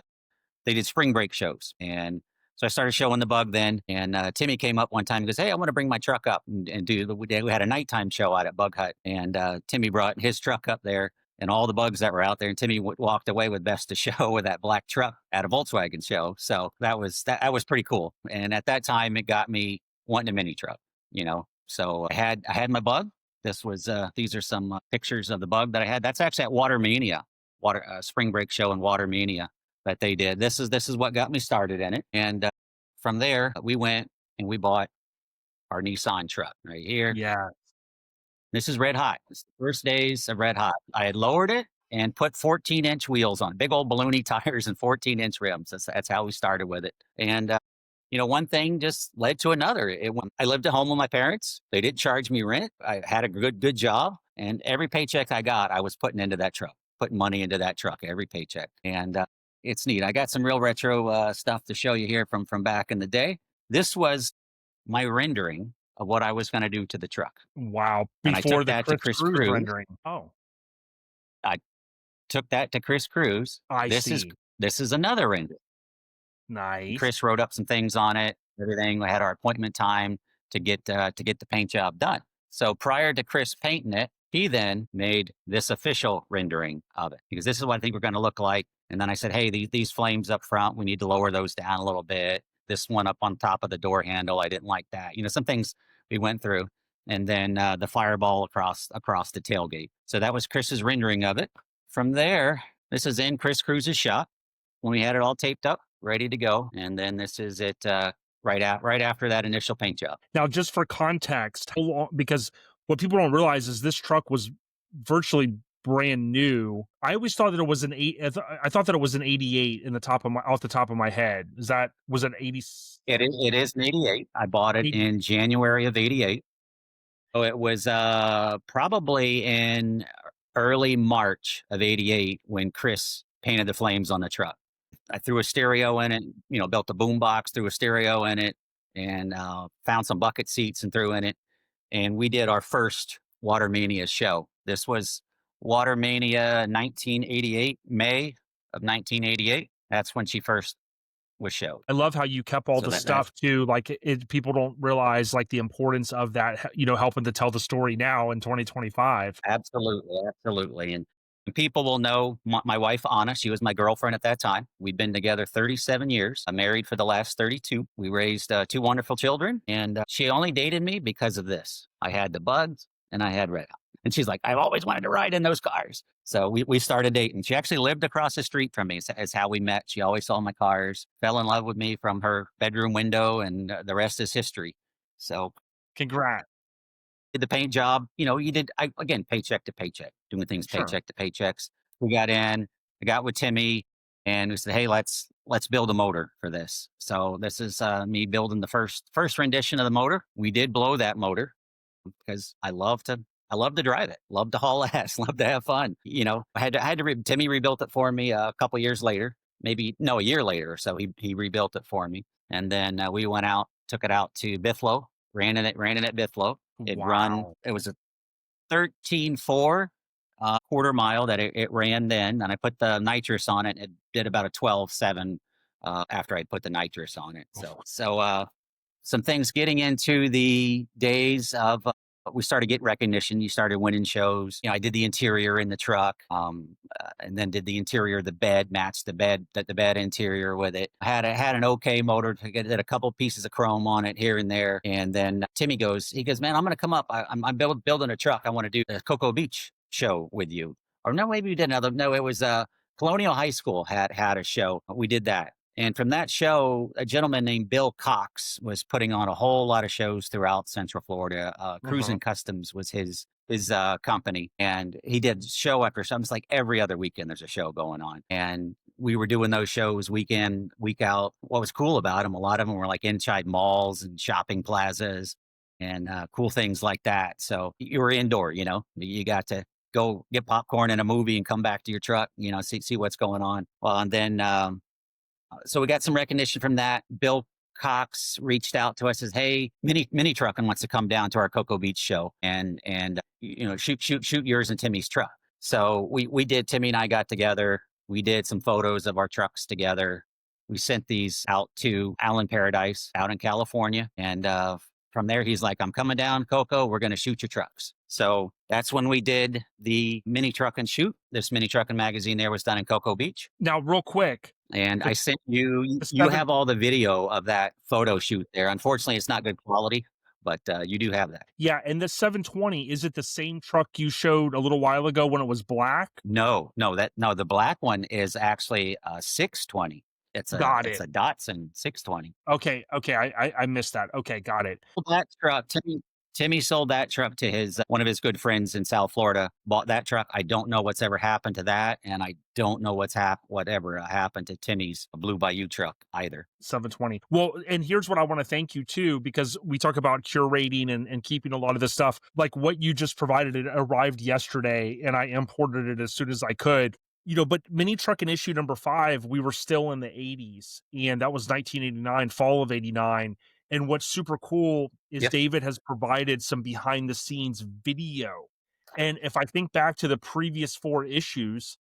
they did spring break shows, and so I started showing the Bug then. And Timmy came up one time and goes, "Hey, I want to bring my truck up and do we had a nighttime show out at Bug Hut." And Timmy brought his truck up there and all the Bugs that were out there. And Timmy walked away with best of show with that black truck at a Volkswagen show. So that was pretty cool. And at that time, it got me wanting a mini truck, So I had my Bug. These are some pictures of the Bug that I had. That's actually at Water Mania, spring break show in Water Mania that they did. This is what got me started in it. And from there, we went and we bought our Nissan truck right here. Yeah. This is Red Hot. It's the first days of Red Hot. I had lowered it and put 14-inch wheels on, big old balloony tires and 14-inch rims. That's how we started with it. And one thing just led to another. I lived at home with my parents. They didn't charge me rent. I had a good job, and every paycheck I got, I was putting into that truck, putting money into that truck every paycheck. And it's neat. I got some real retro stuff to show you here from back in the day. This was my rendering of what I was going to do to the truck. Wow. And I Before took the that to Chris Chris Cruz Cruz. rendering. Oh, I took that to Chris Cruz. I This see. is another render. Nice. Chris wrote up some things on it, everything. We had our appointment time to get the paint job done. So prior to Chris painting it, he then made this official rendering of it, because this is what I think we're going to look like. And then I said, "Hey, these flames up front, we need to lower those down a little bit. This one up on top of the door handle, I didn't like that." Some things we went through. And then the fireball across the tailgate. So that was Chris's rendering of it. From there, this is in Chris Cruz's shop when we had it all taped up, ready to go. And then this is it right after that initial paint job. Now, just for context, how long, because what people don't realize is this truck was virtually brand new. I always thought that it was I thought that it was an 88 off the top of my head. Was it 80? It is an 88. I bought it in January of 88. So it was probably in early March of 88 when Chris painted the flames on the truck. I threw a stereo in it, built a boom box, threw a stereo in it, and found some bucket seats and threw in it. And we did our first Water Mania show. This was Water Mania 1988, May of 1988. That's when she first was showed. I love how you kept all So the that stuff too. Like people don't realize like the importance of that, helping to tell the story now in 2025. absolutely, absolutely. And people will know my wife, Anna, she was my girlfriend at that time. We'd been together 37 years. I'm married for the last 32. We raised two wonderful children, and she only dated me because of this. I had the bugs and I had red. And she's like, I've always wanted to ride in those cars. So we started dating. She actually lived across the street from me, is how we met. She always saw my cars, fell in love with me from her bedroom window, and the rest is history. So Congrats. did the paint job. You did, again, paycheck to paycheck, doing things Sure. paycheck to paychecks. We got in, I got with Timmy, and we said, hey, let's build a motor for this. So this is me building the first rendition of the motor. We did blow that motor because I love to drive it, love to haul ass, love to have fun. Timmy rebuilt it for me a couple years later, a year later or so. He rebuilt it for me, and then we went out, took it out to Bithlo, ran it at Bithlo. Wow. It was a 13.4 quarter mile that it ran then, and I put the nitrous on it. It did about a 12.7 after I put the nitrous on it. So some things getting into the days of we started getting recognition. You started winning shows. I did the interior in the truck, and then did the interior of the bed, matched the bed interior with it. I had an okay motor. Did a couple pieces of chrome on it here and there. And then Timmy goes, man, I'm going to come up. I'm building a truck. I want to do a Cocoa Beach show with you. Or no, maybe we did another. No, it was Colonial High School had a show. We did that. And from that show, a gentleman named Bill Cox was putting on a whole lot of shows throughout Central Florida. Cruising Customs was his company, and he did show after show. It's like every other weekend there's a show going on, and we were doing those shows week in, week out. What was cool about them, a lot of them were like inside malls and shopping plazas and cool things like that. So you were indoor, you got to go get popcorn and a movie and come back to your truck, see what's going on. Well, and then so we got some recognition from that. Bill Cox reached out to us, says, "Hey, Mini Truckin wants to come down to our Cocoa Beach show and shoot yours and Timmy's truck." So we did. Timmy and I got together. We did some photos of our trucks together. We sent these out to Alan Paradise out in California, and from there he's like, "I'm coming down, Coco. We're going to shoot your trucks." So that's when we did the Mini Truckin shoot. This Mini Truckin magazine there was done in Cocoa Beach. Now, real quick, and I sent you have all the video of that photo shoot there. Unfortunately, it's not good quality, but you do have that. Yeah, and the 720, is it the same truck you showed a little while ago when it was black? No, the black one is actually a 620. It's a Datsun 620. Okay, I missed that. Okay, got it. That truck, Timmy sold that truck to his one of his good friends in South Florida. Bought that truck. I don't know what's ever happened to that, and I don't know whatever happened to Timmy's Blue Bayou truck either. 720. Well, and here's what I want to thank you too, because we talk about curating and keeping a lot of this stuff. Like what you just provided, it arrived yesterday, and I imported it as soon as I could. But Mini Truckin issue number 5, we were still in the 80s, and that was 1989, fall of 89. And what's super cool is David has provided some behind the scenes video. And if I think back to the previous 4 issues,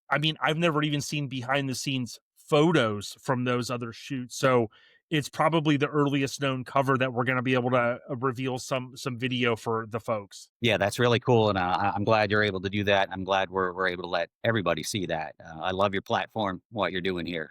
I mean, I've never even seen behind the scenes photos from those other shoots. So it's probably the earliest known cover that we're going to be able to reveal some video for the folks. Yeah, that's really cool. And I'm glad you're able to do that. I'm glad we're able to let everybody see that. I love your platform, what you're doing here.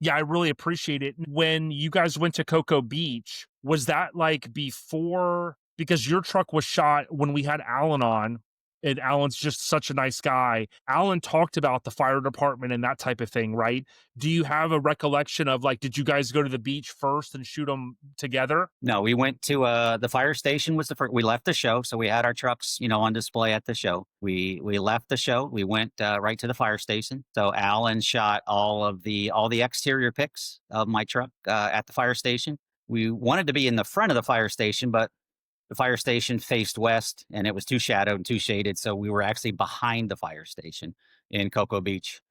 Yeah, I really appreciate it. When you guys went to Cocoa Beach, was that like before, because your truck was shot when we had Alan on, and Alan's just such a nice guy. Alan talked about the fire department and that type of thing, right? Do you have a recollection of like, did you guys go to the beach first and shoot them together? No, we went to the fire station was the first. We left the show, so we had our trucks, on display at the show. We left the show. We went right to the fire station. So Alan shot all the exterior pics of my truck at the fire station. We wanted to be in the front of the fire station, but the fire station faced west, and it was too shadowed and too shaded. So we were actually behind the fire station in Cocoa Beach,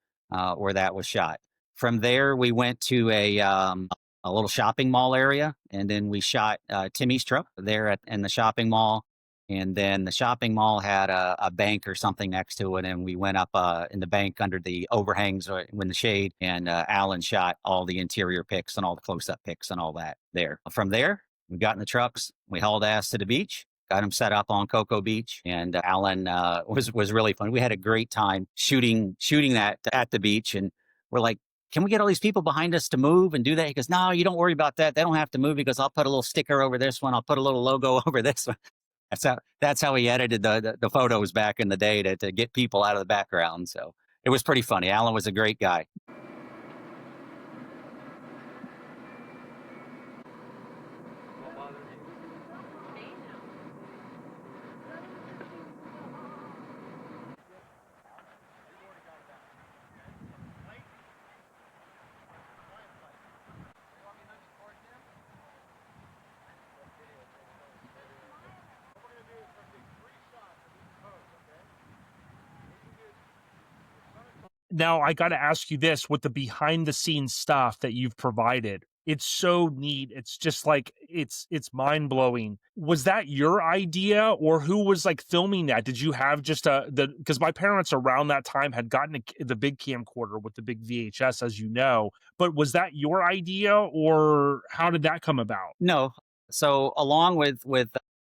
where that was shot. From there, we went to a little shopping mall area, and then we shot Timmy's truck there in the shopping mall. And then the shopping mall had a bank or something next to it. And we went up in the bank under the overhangs or in the shade. And Alan shot all the interior pics and all the close up pics and all that there. From there, we got in the trucks. We hauled ass to the beach. Got him set up on Cocoa Beach, and Alan was really fun. We had a great time shooting that at the beach, and we're like, can we get all these people behind us to move and do that? He goes, no, you don't worry about that. They don't have to move. He goes, I'll put a little sticker over this one. I'll put a little logo over this one. That's how he edited the photos back in the day to get people out of the background. So it was pretty funny. Alan was a great guy. Now, I got to ask you this with the behind the scenes stuff that you've provided. It's so neat. It's just like it's mind blowing. Was that your idea, or who was like filming that? Did you have just because my parents around that time had gotten the big camcorder with the big VHS, as you know, but was that your idea, or how did that come about? No. So along with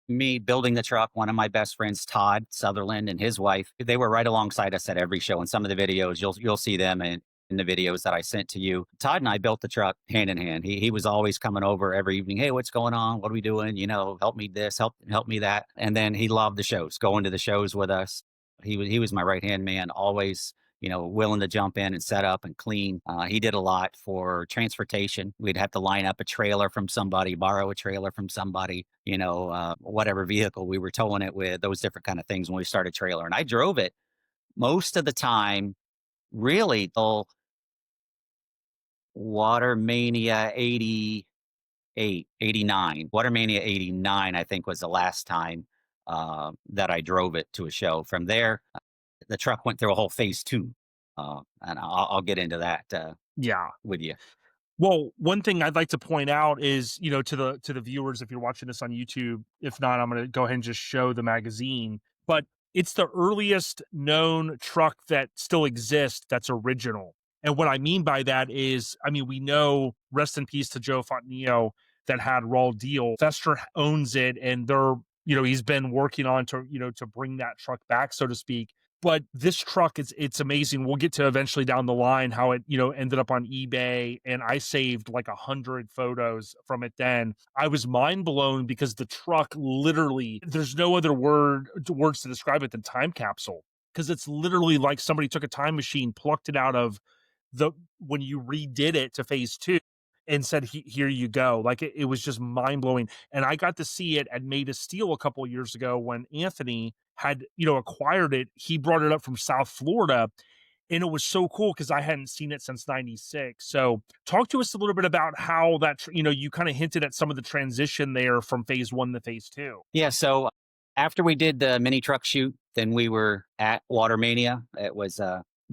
me building the truck, one of my best friends, Todd Sutherland, and his wife, they were right alongside us at every show. And some of the videos, you'll see them in the videos that I sent to you. Todd and I built the truck hand in hand. He was always coming over every evening. Hey, what's going on? What are we doing? Help me this, help me that. And then he loved the shows, going to the shows with us. He was my right hand man, always willing to jump in and set up and clean. He did a lot for transportation. We'd have to line up a trailer from somebody, borrow a trailer from somebody, whatever vehicle we were towing it with, those different kind of things when we started trailer. And I drove it most of the time, really, till Watermania 88, 89. Watermania 89, I think, was the last time that I drove it to a show. From there, the truck went through a whole phase 2. And I'll get into that with you. Well, one thing I'd like to point out is, to the viewers, if you're watching this on YouTube, if not, I'm going to go ahead and just show the magazine. But it's the earliest known truck that still exists that's original. And what I mean by that is, we know, rest in peace to Joe Fontenio, that had Raw Deal. Fester owns it, and he's been working on to bring that truck back, so to speak. But this truck, it's amazing. We'll get to eventually down the line how it, ended up on eBay, and I saved like 100 photos from it then. I was mind blown because the truck literally, there's no other words to describe it than time capsule, because it's literally like somebody took a time machine, plucked it out of when you redid it to phase 2 and said, here you go. Like it was just mind blowing. And I got to see it at Made of Steel a couple of years ago when Anthony had, acquired it. He brought it up from South Florida, and it was so cool because I hadn't seen it since 96. So talk to us a little bit about how that, you kind of hinted at some of the transition there from phase 1 to phase 2. Yeah. So after we did the mini truck shoot, then we were at Watermania. It was,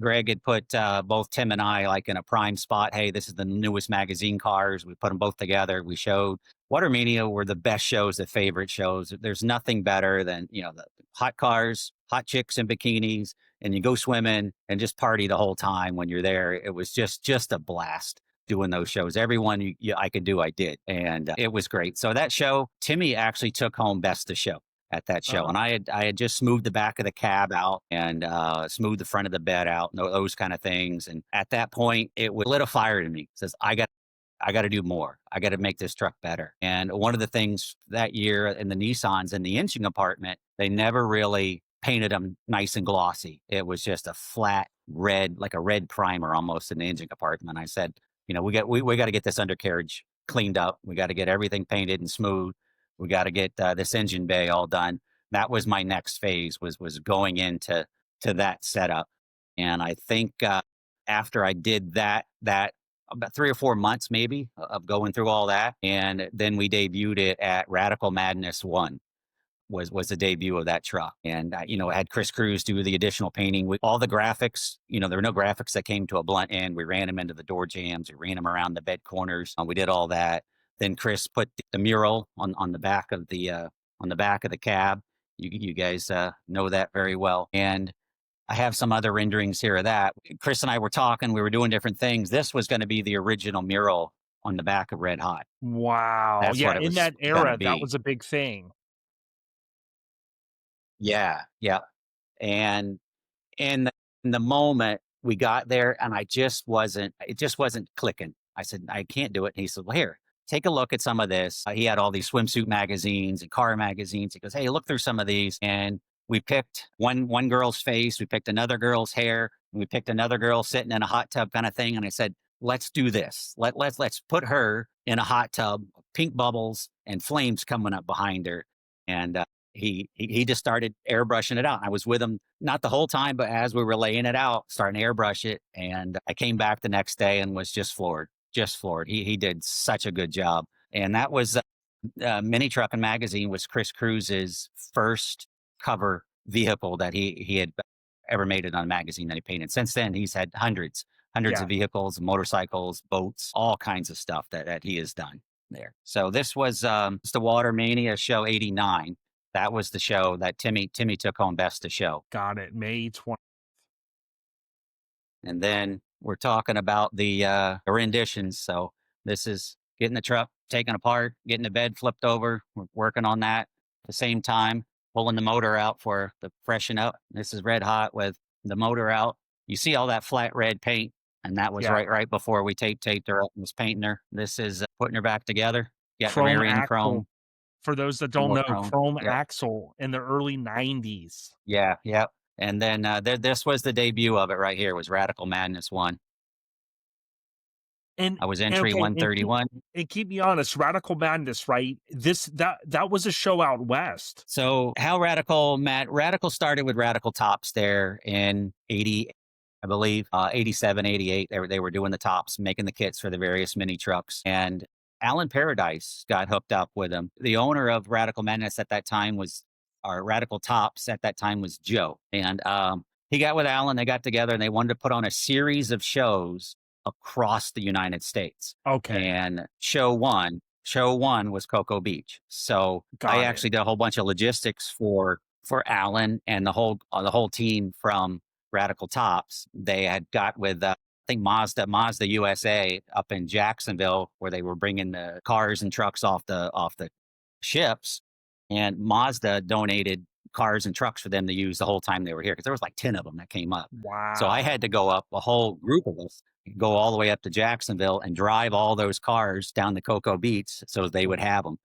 Greg had put both Tim and I like in a prime spot. Hey, this is the newest magazine cars. We put them both together. We showed. Watermania were the best shows, the favorite shows. There's nothing better than, the hot cars, hot chicks in bikinis, and you go swimming and just party the whole time when you're there. It was just a blast doing those shows. Everyone I could do, I did. And it was great. So that show, Timmy actually took home best of show at that show. And I had just smoothed the back of the cab out and smoothed the front of the bed out, and those kind of things. And at that point, it lit a fire in me. It says, I got to do more. I got to make this truck better. And one of the things that year in the Nissans in the engine compartment, they never really painted them nice and glossy. It was just a flat red, like a red primer almost in the engine compartment. I said, we got to get this undercarriage cleaned up. We got to get everything painted and smooth. We got to get this engine bay all done. That was my next phase, was going into that setup. And I think after I did that about 3 or 4 months maybe of going through all that, and then we debuted it at Radical Madness 1 was the debut of that truck. And I had Chris Cruz do the additional painting with all the graphics. There were no graphics that came to a blunt end. We ran them into the door jambs. We ran them around the bed corners. We did all that. Then Chris put the mural on the back of the cab, You guys know that very well. And I have some other renderings here of that. Chris and I were talking, we were doing different things. This was going to be the original mural on the back of Red Hot. Wow. That's Yeah, what it in was that going to era, that be. was a big thing. Yeah. Yeah. And in the moment we got there, and it just wasn't clicking. I said, I can't do it. And he said, well, here, take a look at some of this. He had all these swimsuit magazines and car magazines. He goes, hey, look through some of these. And we picked one girl's face, we picked another girl's hair, and we picked another girl sitting in a hot tub kind of thing. And I said, let's do this. Let's put her in a hot tub, pink bubbles and flames coming up behind her. And he just started airbrushing it out. I was with him not the whole time, but as we were laying it out, starting to airbrush it. And I came back the next day and was just floored, just floored. He did such a good job. And that was Mini Truckin Magazine was Chris Cruz's first cover vehicle that he had ever made it on a magazine that he painted. Since then, he's had hundreds Yeah. of vehicles, motorcycles, boats, all kinds of stuff that he has done there. So this was the Water Mania show 89. That was the show that Timmy took home best of show. Got it. May 20th. And then we're talking about the renditions. So this is getting the truck taken apart, getting the bed flipped over. We're working on that at the same time, pulling the motor out for the freshen up. This is Red Hot with the motor out. You see all that flat red paint, and that was Yeah. right before we taped her up and was painting her. This is putting her back together. Got the Chrome rear end axle. chrome. For those that don't More know, chrome. chrome Yep. axle in the early 90s. Yeah, yep. And then this was the debut of it right here. Was Radical Madness 1. And I was and entry okay, 131. and keep me honest, Radical Madness, right? That was a show out west. So how Radical started with Radical Tops there in 80, I believe, 87, 88. They were doing the tops, making the kits for the various mini trucks. And Alan Paradise got hooked up with him. The owner of Radical Madness at that time or Radical Tops at that time was Joe. And he got with Alan, they got together and they wanted to put on a series of shows across the United States. Okay. And show one was Cocoa Beach. So Got I it. actually did a whole bunch of logistics for Alan and the whole team from Radical Tops. They had got with I think Mazda USA up in Jacksonville, where they were bringing the cars and trucks off the ships, and Mazda donated cars and trucks for them to use the whole time they were here, because there was like 10 of them that came up. Wow. So I had to go up, a whole group of us, go all the way up to Jacksonville and drive all those cars down to Cocoa Beach so they would have them.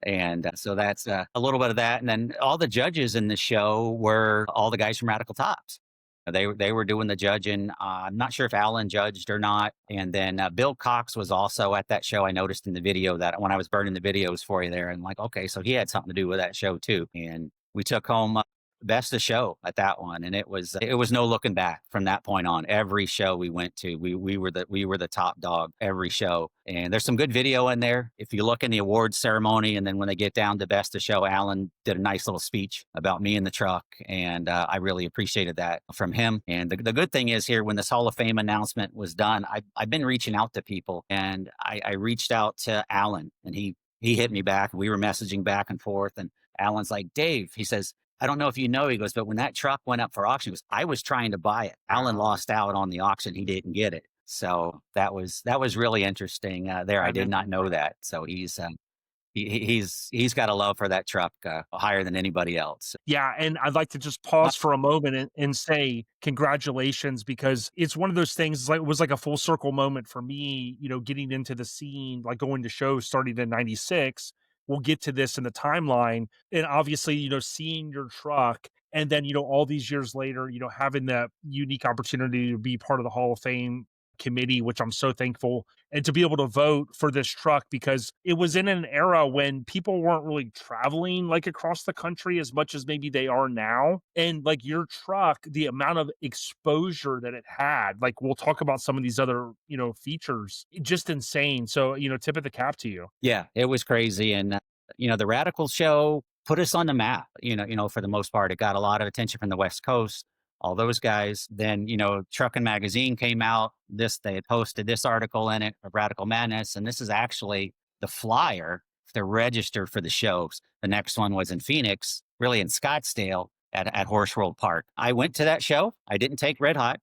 And so that's a little bit of that. And then all the judges in the show were all the guys from Radical Tops. They were doing the judging. I'm not sure if Alan judged or not. And then Bill Cox was also at that show. I noticed in the video that when I was burning the videos for you there, and like, okay, so he had something to do with that show too. And we took home best of show at that one, and it was no looking back from that point on. Every show we went to, we were the top dog every show. And there's some good video in there. If you look in the awards ceremony, and then when they get down to best of show, Alan did a nice little speech about me and the truck, and I really appreciated that from him. And the good thing is here, when this Hall of Fame announcement was done, I've been reaching out to people, and I reached out to Alan, and he hit me back. We were messaging back and forth, and Alan's like, Dave, he says, I don't know if you know, he goes, but when that truck went up for auction, he goes, I was trying to buy it. Alan lost out on the auction. He didn't get it. So that was really interesting there. I did not know that. So he's got a love for that truck higher than anybody else. Yeah, and I'd like to just pause for a moment and say congratulations, because it's one of those things, like it was like a full circle moment for me, getting into the scene, like going to shows starting in 96. We'll get to this in the timeline. And obviously, seeing your truck, and then, all these years later, having that unique opportunity to be part of the Hall of Fame committee, which I'm so thankful, and to be able to vote for this truck, because it was in an era when people weren't really traveling like across the country as much as maybe they are now. And like your truck, the amount of exposure that it had, like we'll talk about some of these other, features, just insane. So, tip of the cap to you. Yeah, it was crazy. And, the Radical show put us on the map, for the most part. It got a lot of attention from the West Coast, all those guys. Then, Truckin Magazine came out. They had posted this article in it of Radical Madness. And this is actually the flyer to register for the shows. The next one was in Phoenix, really in Scottsdale at Horse World Park. I went to that show. I didn't take Red Hot.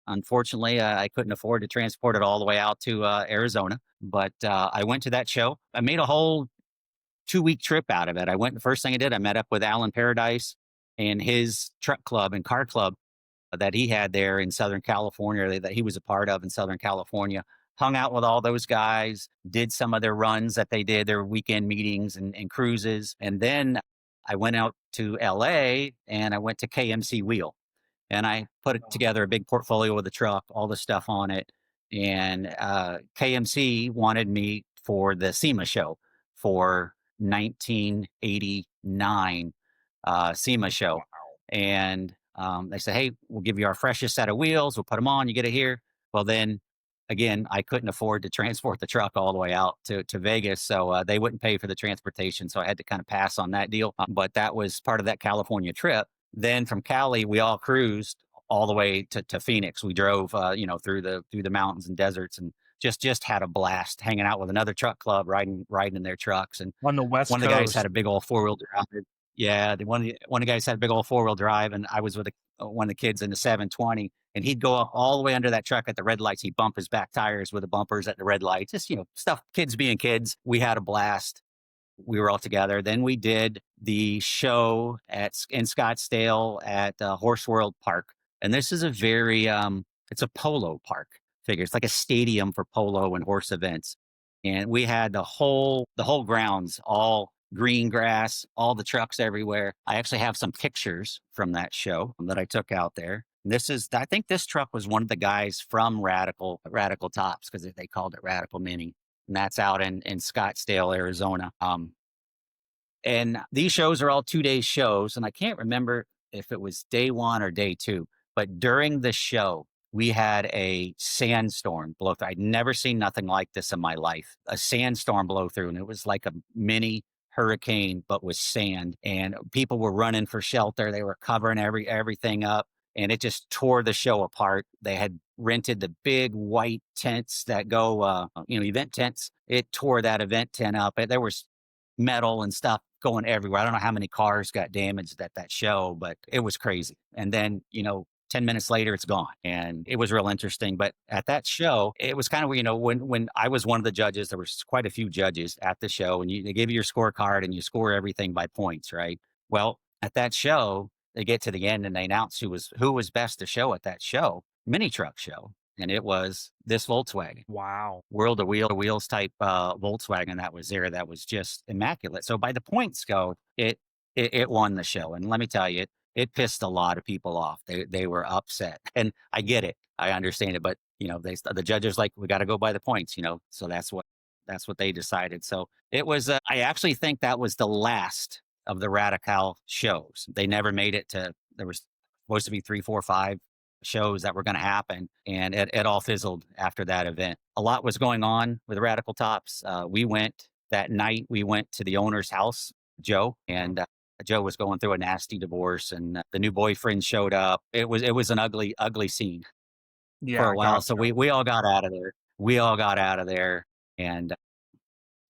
Unfortunately, I couldn't afford to transport it all the way out to Arizona, but I went to that show. I made a whole 2-week trip out of it. I went, the first thing I did, I met up with Alan Paradise and his truck club and car club that he had there in Southern California, that he was a part of in Southern California. Hung out with all those guys, did some of their runs that they did, their weekend meetings and cruises. And then I went out to LA and I went to KMC Wheel and I put together a big portfolio of the truck, all the stuff on it. And KMC wanted me for the SEMA show for 1989 SEMA show. And they said, hey, we'll give you our freshest set of wheels. We'll put them on. You get it here. Well, then again, I couldn't afford to transport the truck all the way out to Vegas. So they wouldn't pay for the transportation. So I had to kind of pass on that deal. But that was part of that California trip. Then from Cali, we all cruised all the way to Phoenix. We drove, through the mountains and deserts and just had a blast hanging out with another truck club, riding in their trucks. And on the West one of the guys Coast. had a big old 4-wheel drive. Yeah, one of the guys had a big old 4-wheel drive, and I was with one of the kids in the 720, and he'd go up all the way under that truck at the red lights. He'd bump his back tires with the bumpers at the red lights. Just, stuff, kids being kids. We had a blast. We were all together. Then we did the show in Scottsdale at Horse World Park. And this is a very, it's a polo park figure. It's like a stadium for polo and horse events. And we had the whole grounds, all green grass, all the trucks everywhere. I actually have some pictures from that show that I took out there. And I think this truck was one of the guys from Radical Tops, because they called it Radical Mini. And that's out in Scottsdale, Arizona. And these shows are all 2-day shows. And I can't remember if it was day 1 or day 2, but during the show, we had a sandstorm blow through. I'd never seen nothing like this in my life. A sandstorm blow through, and it was like a mini hurricane, but with sand. And people were running for shelter. They were covering everything up, and it just tore the show apart. They had rented the big white tents that go, event tents. It tore that event tent up. There was metal and stuff going everywhere. I don't know how many cars got damaged at that show, but it was crazy. And then, 10 minutes later, it's gone. And it was real interesting. But at that show, it was kind of, when I was one of the judges, there was quite a few judges at the show, and they give you your scorecard and you score everything by points, right? Well, at that show, they get to the end and they announce who was best to show at that show, mini truck show. And it was this Volkswagen. Wow. World of Wheels type Volkswagen that was there. That was just immaculate. So by the points go, it won the show. And let me tell you, it pissed a lot of people off. They were upset, and I get it. I understand it, but the judges like, we got to go by the points, so that's what they decided. So it was, I actually think that was the last of the Radical shows. They never made it there was supposed to be 3, 4, 5 shows that were going to happen, and it all fizzled after that event. A lot was going on with Radical Tops. We went that night, we went to the owner's house, Joe, and Joe was going through a nasty divorce, and the new boyfriend showed up. It was an ugly, ugly scene for a while. Gotcha. So we all got out of there. We all got out of there, and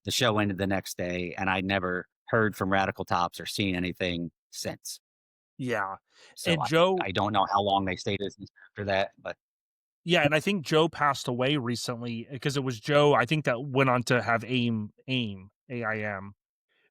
the show ended the next day, and I never heard from Radical Tops or seen anything since. Yeah. So And Joe, I don't know how long they stayed after that, but yeah, and I think Joe passed away recently, because it was Joe, I think, that went on to have AIM, AIM.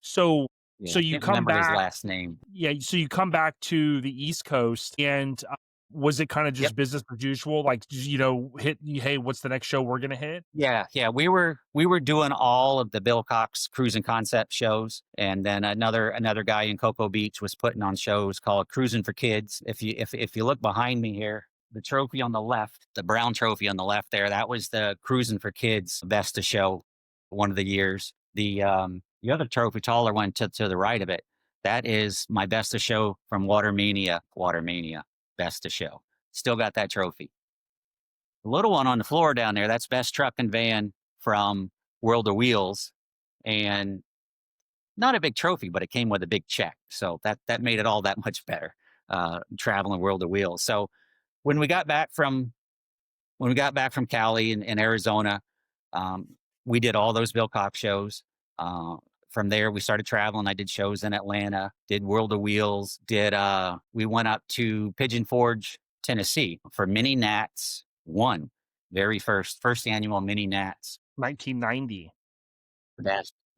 So yeah, so I you can't come remember his back, last name. yeah, so you come back to the East Coast, and was it kind of just Yep. business as usual? Like, hey, what's the next show we're gonna hit? Yeah. We were doing all of the Bill Cox Cruising Concept shows, and then another guy in Cocoa Beach was putting on shows called Cruising for Kids. If you look behind me here, the trophy on the left, the brown trophy on the left there, that was the Cruising for Kids Best of Show one of the years. The other trophy, taller one to the right of it, that is my Best of Show from Watermania Best of Show. Still got that trophy. The little one on the floor down there, that's Best Truck and Van from World of Wheels. And not a big trophy, but it came with a big check. So that made it all that much better, traveling World of Wheels. So when we got back from Cali and Arizona, we did all those Bill Cox shows. from there, we started traveling. I did shows in Atlanta, did World of Wheels, we went up to Pigeon Forge, Tennessee for Mini Nats 1, very first annual Mini Nats 1990.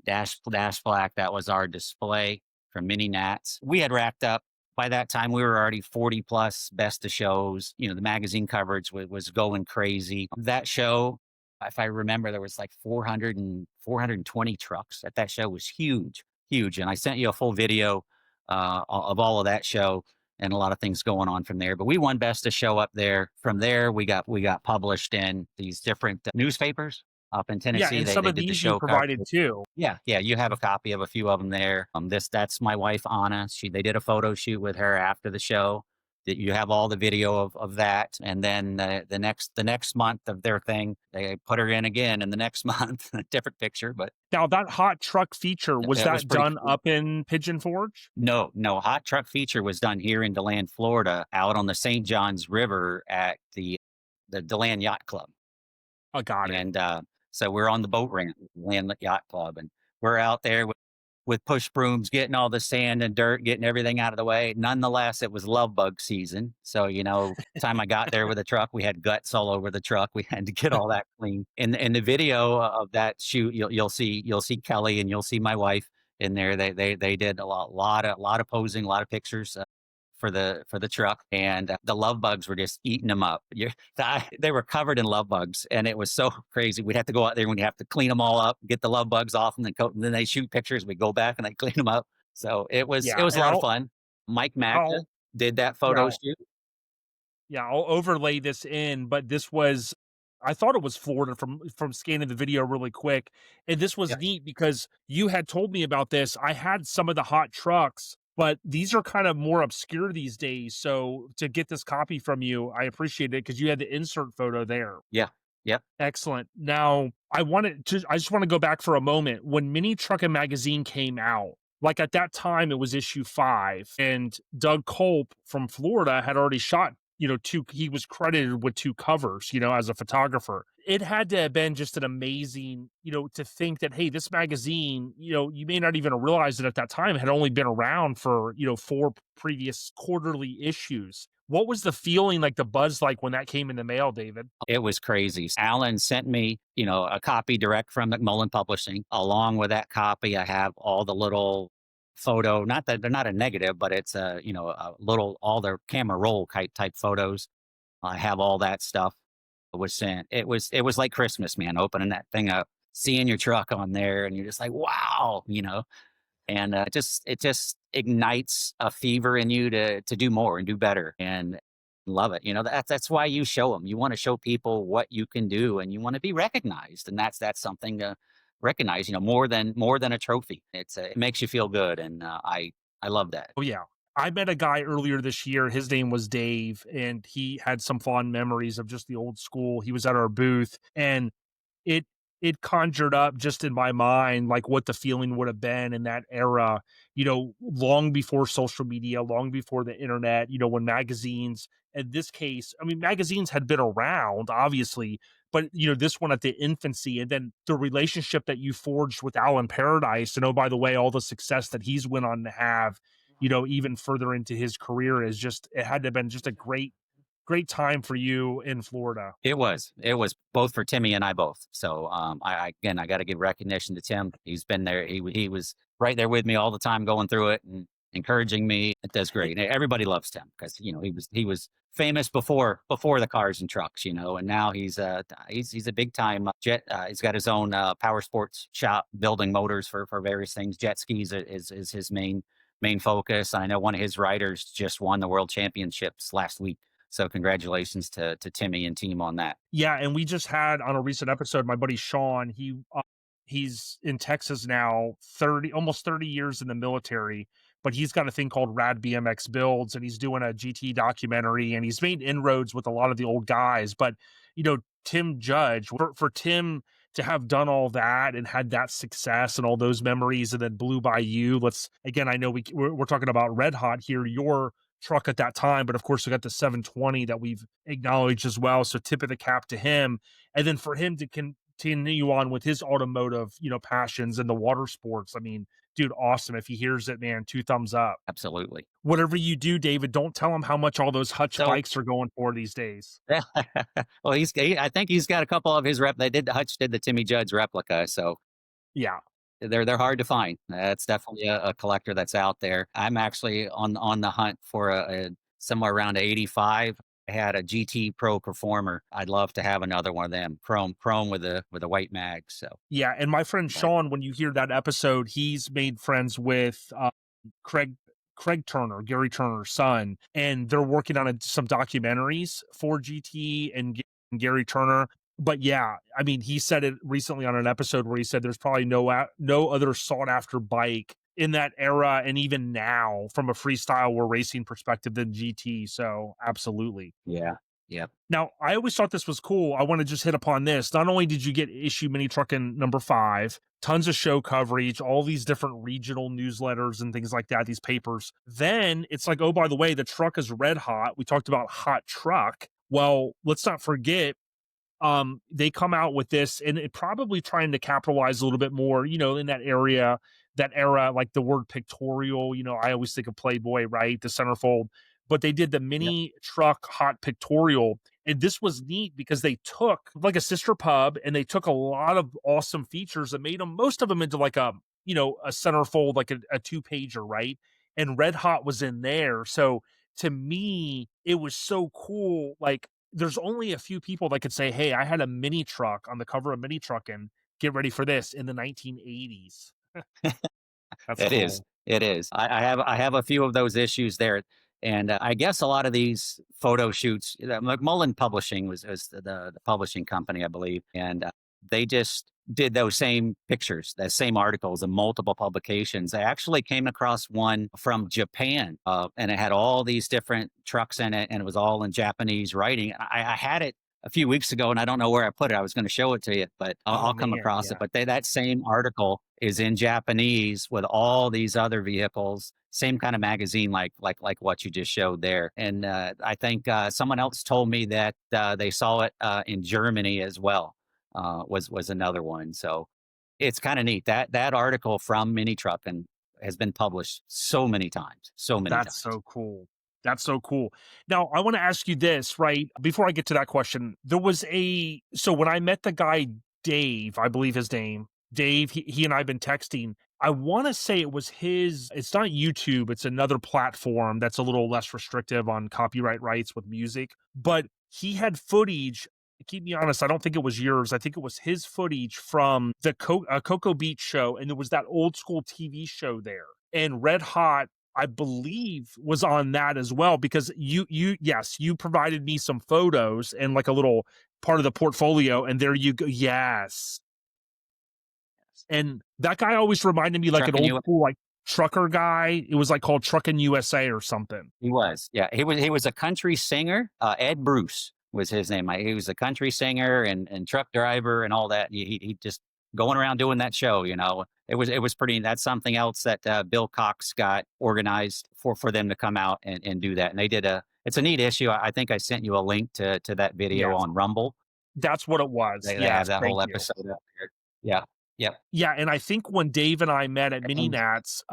dash black. That was our display for Mini Nats. We had racked up. By that time, we were already 40 plus best of shows. You know, the magazine coverage was going crazy. That show, if I remember, there was like 420 trucks at that show. Was huge, huge. And I sent you a full video of all of that show and a lot of things going on from there. But we won best of show up there. From there, we got published in these different newspapers up in Tennessee. Yeah, and they some of did the these you show provided coverage. too. Yeah, you have a copy of a few of them there. That's my wife Anna. They did a photo shoot with her after the show. That you have all the video of that, and then the next month of their thing, they put her in again in the next month, a different picture. But Now that hot truck feature, was that was that pretty done cool. up in Pigeon Forge? No, hot truck feature was done here in DeLand, Florida, out on the St. Johns River at the DeLand Yacht Club. I got it. And so we're on the boat ramp, Land Yacht Club, and we're out there with push brooms, getting all the sand and dirt, getting everything out of the way. Nonetheless, it was love bug season. So, time I got there with the truck, we had guts all over the truck. We had to get all that clean. In the video of that shoot, you'll see Kelly and you'll see my wife in there. They did a lot of posing, a lot of pictures. For the truck, and the love bugs were just eating them up. They were covered in love bugs, and it was so crazy. We'd have to go out there and we'd have to clean them all up, get the love bugs off, and then they shoot pictures. We go back and they clean them up. So it was Yeah, a and lot of fun. Mike Magda did that photo shoot. I'll overlay this in, but this was, I thought it was Florida from scanning the video really quick. And this was neat because you had told me about this. I had some of the hot trucks, but these are kind of more obscure these days. So to get this copy from you, I appreciate it because you had the insert photo there. Yeah. Yep. Excellent. Now, I just want to go back for a moment. When Mini Truckin Magazine came out, like at that time, it was issue 5, and Doug Culp from Florida had already shot, he was credited with 2 covers, as a photographer. It had to have been just an amazing, to think that, hey, this magazine, you may not even realize that at that time had only been around for, 4 previous quarterly issues. What was the feeling like, the buzz like when that came in the mail, David? It was crazy. Alan sent me, a copy direct from McMullen Publishing. Along with that copy, I have all the little photo, not that they're not a negative, but it's a little, all their camera roll type photos. I have all that stuff was sent. It was like Christmas, man, opening that thing up, seeing your truck on there, and you're just like, wow, and it just ignites a fever in you to do more and do better and love it. That's why you show them. You want to show people what you can do, and you want to be recognized, and that's something to recognize. More than a trophy. It makes you feel good, and I love that. Oh yeah. I met a guy earlier this year. His name was Dave, and he had some fond memories of just the old school. He was at our booth, and it conjured up just in my mind like what the feeling would have been in that era, long before social media, long before the internet, when magazines, in this case, I mean, magazines had been around, obviously, but this one at the infancy, and then the relationship that you forged with Alan Paradise, and oh, by the way, all the success that he's went on to have, even further into his career, is just, it had to have been just a great time for you in Florida. It was both for Timmy and I both. So I got to give recognition to Tim. He's been there. He was right there with me all the time, going through it and encouraging me. It does great. Everybody loves Tim because he was famous before the cars and trucks, and now he's a big time jet. He's got his own power sports shop, building motors for various things. Jet skis is his main focus. I know one of his riders just won the world championships last week. So congratulations to Timmy and team on that. Yeah, and we just had on a recent episode, my buddy Sean, he's in Texas now, almost 30 years in the military, but he's got a thing called Rad BMX Builds, and he's doing a GT documentary, and he's made inroads with a lot of the old guys. But, Tim Judge, for Tim to have done all that and had that success and all those memories and then blew by you, I know we're talking about Red Hot here, your truck at that time, but of course we got the 720 that we've acknowledged as well. So tip of the cap to him. And then for him to continue on with his automotive, passions and the water sports. I mean, dude, awesome. If he hears it, man, 2 thumbs up. Absolutely. Whatever you do, David, don't tell him how much all those Hutch So, bikes are going for these days. well, I think he's got a couple of his Hutch did the Timmy Judge replica. So Yeah. they're hard to find. That's definitely a collector that's out there. I'm actually on the hunt for a somewhere around 85. I had a GT Pro Performer. I'd love to have another one of them, chrome with a white mag. So Yeah, and my friend Sean, when you hear that episode, he's made friends with Craig Turner, Gary Turner's son, and they're working on some documentaries for GT and Gary Turner. But yeah, I mean, he said it recently on an episode where he said there's probably no other sought after bike in that era and even now from a freestyle or racing perspective than GT. So absolutely. yeah, yeah. Now, I always thought this was cool. I want to just hit upon this. Not only did you get issue Mini Truckin number 5, tons of show coverage, all these different regional newsletters and things like that, these papers. Then it's like, oh, by the way, the truck is red hot. We talked about hot truck. Well, let's not forget, they come out with this and it probably trying to capitalize a little bit more, in that era, like the word pictorial, I always think of Playboy, right? The centerfold. But they did the mini truck hot pictorial. And this was neat because they took like a sister pub and they took a lot of awesome features and made them, most of them into like a centerfold, like a 2-pager, right? And Red Hot was in there. So to me, it was so cool. Like there's only a few people that could say, hey, I had a mini truck on the cover of Mini Truckin'. Get ready for this in the 1980s. That's It cool. is. It is. I have a few of those issues there, and I guess a lot of these photo shoots. McMullen Publishing was the publishing company, I believe, and they just did those same pictures, the same articles in multiple publications. I actually came across one from Japan, and it had all these different trucks in it, and it was all in Japanese writing. I had it a few weeks ago, and I don't know where I put it. I was going to show it to you, but I'll come across it. But that same article is in Japanese with all these other vehicles, same kind of magazine like what you just showed there. And I think someone else told me that they saw it in Germany as well. Was another one. So it's kind of neat that article from Mini Truckin has been published so many times. That's so cool. That's so cool. Now, I want to ask you this, right? Before I get to that question, so when I met the guy, Dave, I believe his name, Dave, he and I have been texting. I want to say it was it's not YouTube, it's another platform that's a little less restrictive on copyright rights with music, but he had footage. Keep me honest, I don't think it was yours. I think it was his footage from the Cocoa Beach show, and there was that old school TV show there. And Red Hot, I believe, was on that as well, because you provided me some photos and like a little part of the portfolio, and there you go. Yes. And that guy always reminded me like an old school like trucker guy. It was like called Truckin' USA or something. He was. Yeah. He was a country singer. Ed Bruce was his name. He was a country singer and truck driver and all that. He just going around doing that show, It was pretty. That's something else that Bill Cox got organized for them to come out and do that. And they did it's a neat issue. I think I sent you a link to that video on Rumble. That's what it was. They have that whole episode up there. Yeah. Yep. Yeah. And I think when Dave and I met at Mini Nats,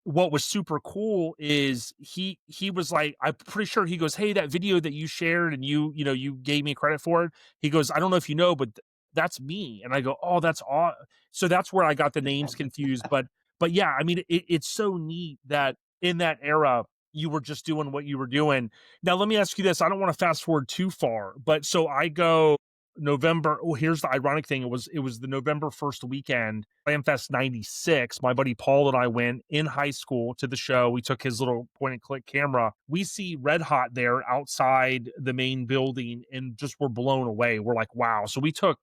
what was super cool is he was like, I'm pretty sure he goes, hey, that video that you shared and you gave me credit for it. He goes, I don't know if you know, but that's me. And I go, oh, that's awesome. So that's where I got the names confused. But yeah, I mean, it's so neat that in that era, you were just doing what you were doing. Now, let me ask you this. I don't want to fast forward too far, but so I go November. Oh, here's the ironic thing. It was the November 1st weekend, Fest 96. My buddy Paul and I went in high school to the show. We took his little point and click camera. We see Red Hot there outside the main building and just were blown away. We're like, wow. So we took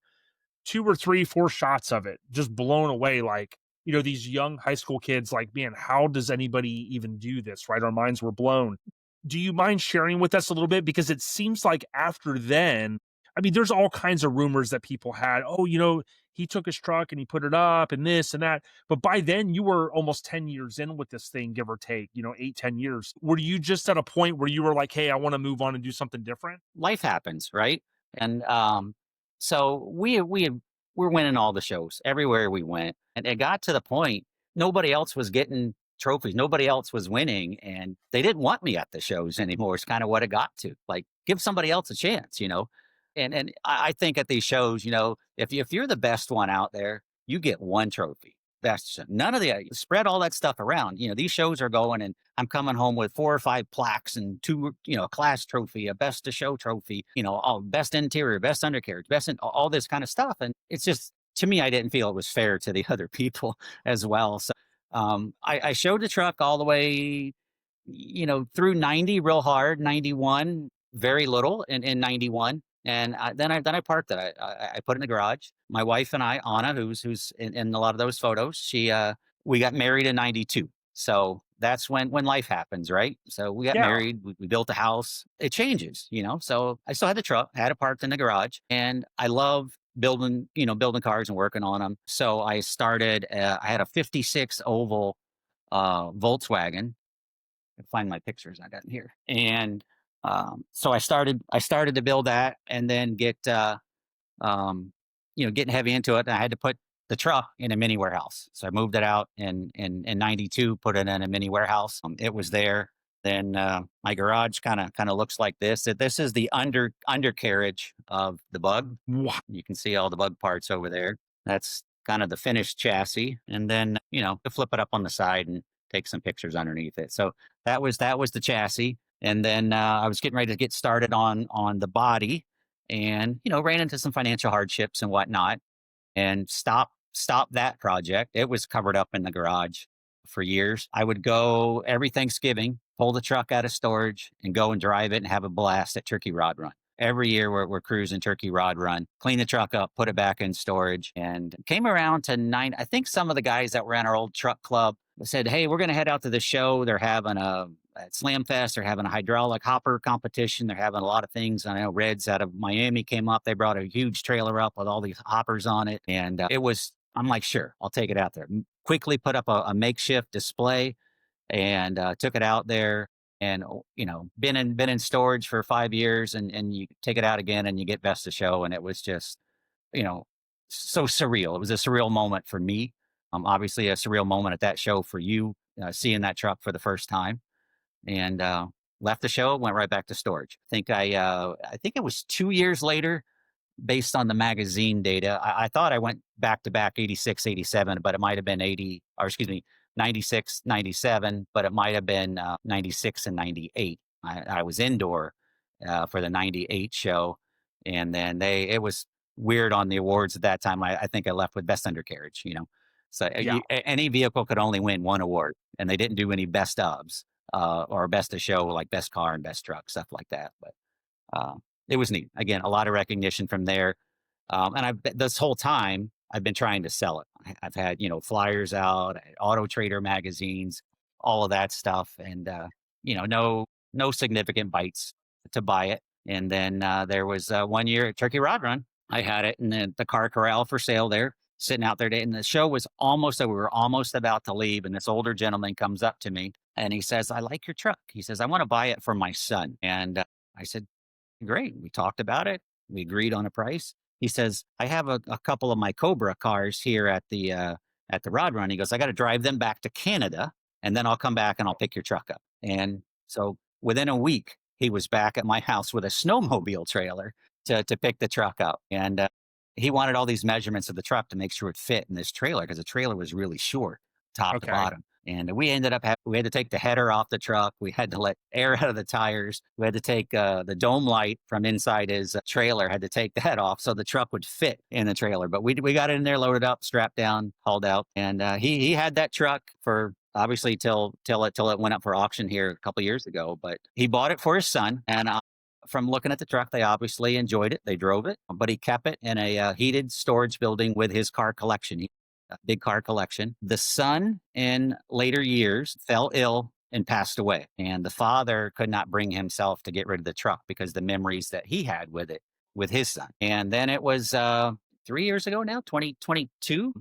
2 or 3, 4 shots of it, just blown away. Like, these young high school kids, like, man, how does anybody even do this? Right. Our minds were blown. Do you mind sharing with us a little bit? Because it seems like after then, I mean, there's all kinds of rumors that people had, oh, he took his truck and he put it up and this and that. But by then you were almost 10 years in with this thing, give or take, 8, 10 years. Were you just at a point where you were like, hey, I want to move on and do something different? Life happens, right? And so we we're winning all the shows everywhere we went. And it got to the point, nobody else was getting trophies. Nobody else was winning, and they didn't want me at the shows anymore. It's kind of what it got to. Like, give somebody else a chance, And I think at these shows, if you're the best one out there, you get one trophy. Best, none of the spread all that stuff around. These shows are going, and I'm coming home with 4 or 5 plaques and 2, a class trophy, a best to show trophy, all best interior, best undercarriage, all this kind of stuff. And it's just, to me, I didn't feel it was fair to the other people as well. So I showed the truck all the way, through 90 real hard, 91 very little in 91. And then I parked it. I put it in the garage. My wife and I, Anna, who's in a lot of those photos, we got married in 92. So that's when life happens, right? So we got married, we built a house. It changes, So I still had the truck, had it parked in the garage, and I love building cars and working on them. So I started. I had a '56 oval Volkswagen. I can find my pictures I got in here, and so I started to build that, and then getting heavy into it. And I had to put the truck in a mini warehouse. So I moved it out in 92, put it in a mini warehouse. It was there. Then my garage kind of looks like this. This is the undercarriage of the Bug. Wow. You can see all the Bug parts over there. That's kind of the finished chassis. And then, to flip it up on the side and take some pictures underneath it. So that was the chassis. And then I was getting ready to get started on the body, and ran into some financial hardships and whatnot, and stopped that project. It was covered up in the garage for years. I would go every Thanksgiving, pull the truck out of storage, and go and drive it and have a blast at Turkey Rod Run. Every year we're cruising Turkey Rod Run, clean the truck up, put it back in storage, and came around to 9. I think some of the guys that were in our old truck club said, "Hey, we're going to head out to the show. They're having at Slam Fest, they're having a hydraulic hopper competition. They're having a lot of things. I know Reds out of Miami came up. They brought a huge trailer up with all these hoppers on it. And I'm like, sure, I'll take it out there. Quickly put up a makeshift display and took it out there, and, been in storage for 5 years, and you take it out again and you get best of show. And it was just, so surreal. It was a surreal moment for me. Obviously a surreal moment at that show for you, seeing that truck for the first time. And left the show, went right back to storage. I think it was 2 years later, based on the magazine data. I thought I went back to back 86, 87, but it might have been 96, 97, but it might have been 96 and 98. I was indoor for the 98 show. And then it was weird on the awards at that time. I think I left with best undercarriage, So any vehicle could only win one award, and they didn't do any best ofs. Or best of show, like best car and best truck, stuff like that. But it was neat. Again, a lot of recognition from there. And this whole time, I've been trying to sell it. I've had, flyers out, Auto Trader magazines, all of that stuff. And, no significant bites to buy it. And then there was 1 year at Turkey Rod Run. I had it in the car corral for sale there, sitting out there. And the show was almost over. We were almost about to leave. And this older gentleman comes up to me and he says, "I like your truck." He says, "I want to buy it for my son." And I said, "Great." We talked about it. We agreed on a price. He says, "I have a couple of my Cobra cars here at the Rod Run." He goes, "I got to drive them back to Canada, and then I'll come back and I'll pick your truck up." And so within a week, he was back at my house with a snowmobile trailer to pick the truck up. And he wanted all these measurements of the truck to make sure it fit in this trailer, because the trailer was really short, top to bottom. And we ended up we had to take the header off the truck. We had to let air out of the tires. We had to take the dome light from inside his trailer, had to take that off so the truck would fit in the trailer. But we got it in there, loaded up, strapped down, hauled out. And he had that truck for obviously till it went up for auction here a couple years ago. But he bought it for his son. And from looking at the truck, they obviously enjoyed it. They drove it, but he kept it in a heated storage building with his car collection. A big car collection. The son in later years fell ill and passed away. And the father could not bring himself to get rid of the truck because the memories that he had with it, with his son. And then it was 3 years ago now, 2022,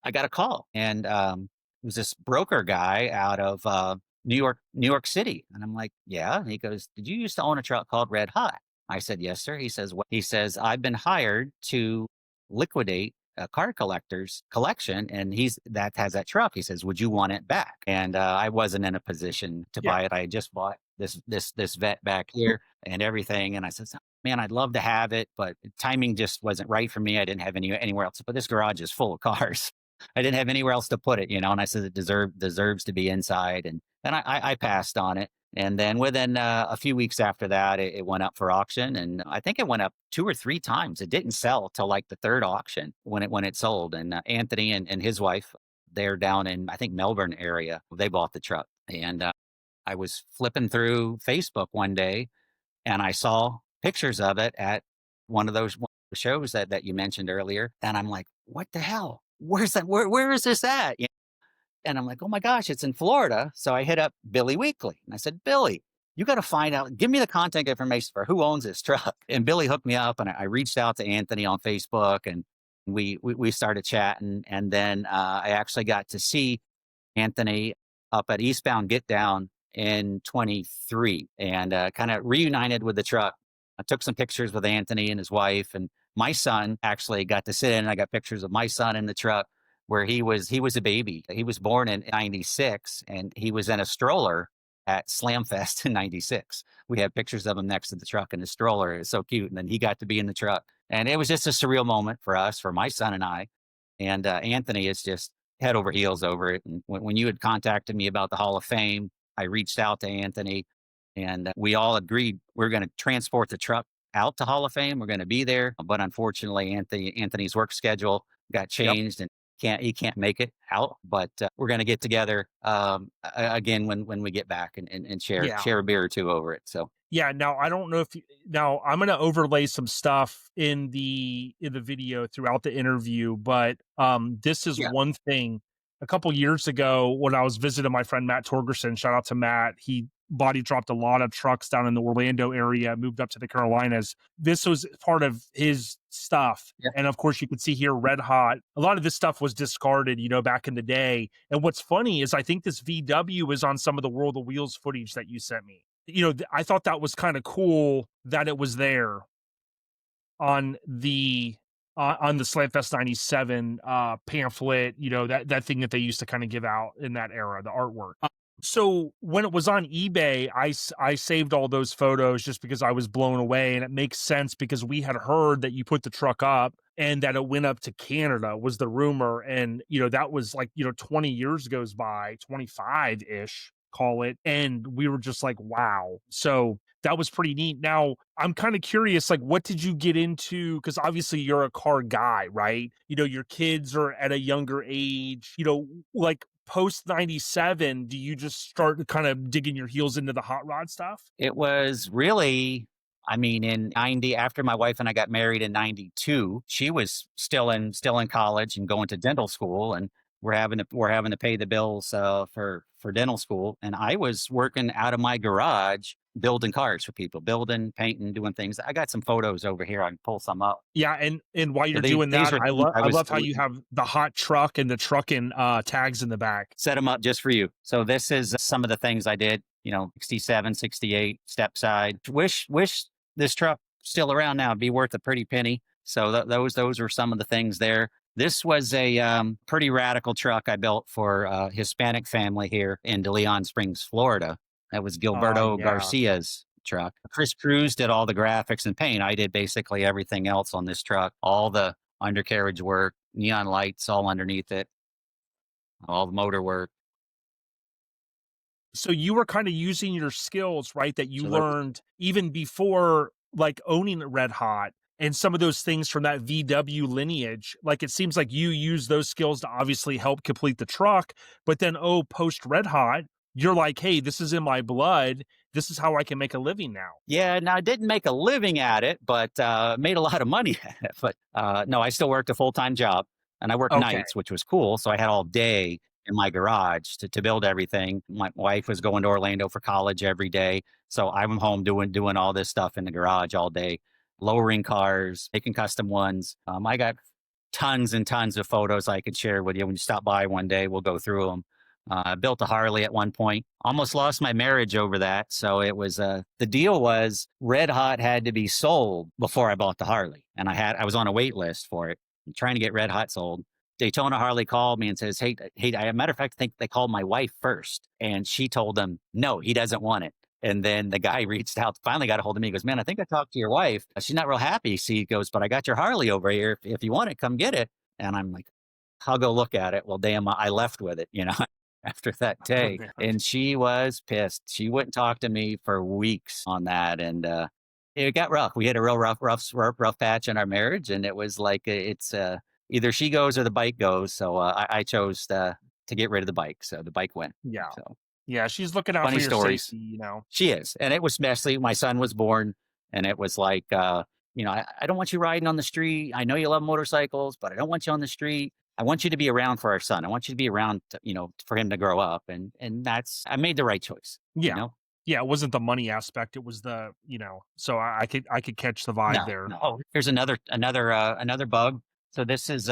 I got a call. And it was this broker guy out of New York City. And I'm like, "Yeah." And he goes, "Did you used to own a truck called Red Hot?" I said, "Yes, sir." He says, "What?" He says, "I've been hired to liquidate a car collector's collection, and that has that truck. He says, "Would you want it back?" And I wasn't in a position to buy it. I had just bought this vet back here and everything, and I said, "Man, I'd love to have it, but timing just wasn't right for me. I didn't have anywhere else. But this garage is full of cars. I didn't have anywhere else to put it, And I said it deserves to be inside, and I passed on it. And then within a few weeks after that, it went up for auction, and I think it went up 2 or 3 times. It didn't sell till like the third auction when it sold. And Anthony and his wife, they're down in, I think, Melbourne area. They bought the truck, and I was flipping through Facebook one day, and I saw pictures of it at one of those shows that you mentioned earlier, and I'm like, "What the hell? Where's that? Where is this at?" And I'm like, "Oh my gosh, it's in Florida." So I hit up Billy Weekly and I said, "Billy, you got to find out, give me the contact information for who owns this truck." And Billy hooked me up, and I reached out to Anthony on Facebook, and we started chatting. And then I actually got to see Anthony up at Eastbound Get Down in 23 and kind of reunited with the truck. I took some pictures with Anthony and his wife, and my son actually got to sit in. And I got pictures of my son in the truck where he was a baby. He was born in 96, and he was in a stroller at Slamfest in 96. We have pictures of him next to the truck in his stroller. It's so cute. And then he got to be in the truck. And it was just a surreal moment for us, for my son and I. And Anthony is just head over heels over it. And when you had contacted me about the Hall of Fame, I reached out to Anthony, and we all agreed we're going to transport the truck out to Hall of Fame. We're going to be there. But unfortunately, Anthony's work schedule got changed, and he can't make it out. But we're going to get together again when we get back and share a beer or two over it. So yeah. Now I don't know if now I'm going to overlay some stuff in the video throughout the interview, but this is one thing. A couple years ago, when I was visiting my friend Matt Torgerson, shout out to Matt, he body dropped a lot of trucks down in the Orlando area, moved up to the Carolinas. This was part of his stuff. Yeah. And of course, you could see here Red Hot. A lot of this stuff was discarded, back in the day. And what's funny is I think this VW is on some of the World of Wheels footage that you sent me. I thought that was kind of cool that it was there on the Slamfest 97 pamphlet, that thing that they used to kind of give out in that era, the artwork. So when it was on eBay, I saved all those photos just because I was blown away. And it makes sense because we had heard that you put the truck up and that it went up to Canada was the rumor. And, that was like, 20 years goes by, 25-ish, call it. And we were just like, wow. So that was pretty neat. Now, I'm kind of curious, like, what did you get into? Because obviously you're a car guy, right? Your kids are at a younger age, like post 97, do you just start kind of digging your heels into the hot rod stuff? It was really, in 90, after my wife and I got married in 92, she was still in college and going to dental school, and we're having to pay the bills for dental school. And I was working out of my garage, building cars for people, building, painting, doing things. I got some photos over here. I can pull some up. Yeah, and while you're doing that, I love how you have the hot truck and the truckin tags in the back. Set them up just for you. So this is some of the things I did. 67, 68, step side. Wish this truck still around now. It'd be worth a pretty penny. So those are some of the things there. This was a pretty radical truck I built for a Hispanic family here in De Leon Springs, Florida. That was Gilberto Garcia's truck. Chris Cruz did all the graphics and paint. I did basically everything else on this truck. All the undercarriage work, neon lights all underneath it, all the motor work. So you were kind of using your skills, right, that you learned even before like owning Red Hot and some of those things from that VW lineage. Like it seems like you use those skills to obviously help complete the truck, but then post Red Hot, you're like, hey, this is in my blood. This is how I can make a living now. Yeah, now I didn't make a living at it, but made a lot of money at it. But no, I still worked a full-time job, and I worked nights, which was cool. So I had all day in my garage to build everything. My wife was going to Orlando for college every day. So I'm home doing all this stuff in the garage all day, lowering cars, making custom ones. I got tons and tons of photos I could share with you. When you stop by one day, we'll go through them. I built a Harley at one point, almost lost my marriage over that. So it was, the deal was Red Hot had to be sold before I bought the Harley. And I was on a wait list for it. trying to get Red Hot sold. Daytona Harley called me and says, hey, I, a matter of fact, I think they called my wife first. And she told them, no, he doesn't want it. And then the guy reached out, finally got a hold of me. He goes, man, I think I talked to your wife. She's not real happy. He goes, but I got your Harley over here. If you want it, come get it. And I'm like, I'll go look at it. Well, damn, I left with it, after that day. And she was pissed. She wouldn't talk to me for weeks on that. And it got rough. We had a real rough patch in our marriage. And it was like, it's either she goes or the bike goes. So I chose to get rid of the bike. So the bike went. Yeah. So yeah, she's looking out funny for your stories. safety, She is. And it was messy. My son was born and it was like, I don't want you riding on the street. I know you love motorcycles, but I don't want you on the street. I want you to be around for our son. I want you to be around, for him to grow up. And I made the right choice. Yeah. Yeah, it wasn't the money aspect. It was the, so I could catch the vibe there. No. Here's another bug. So this is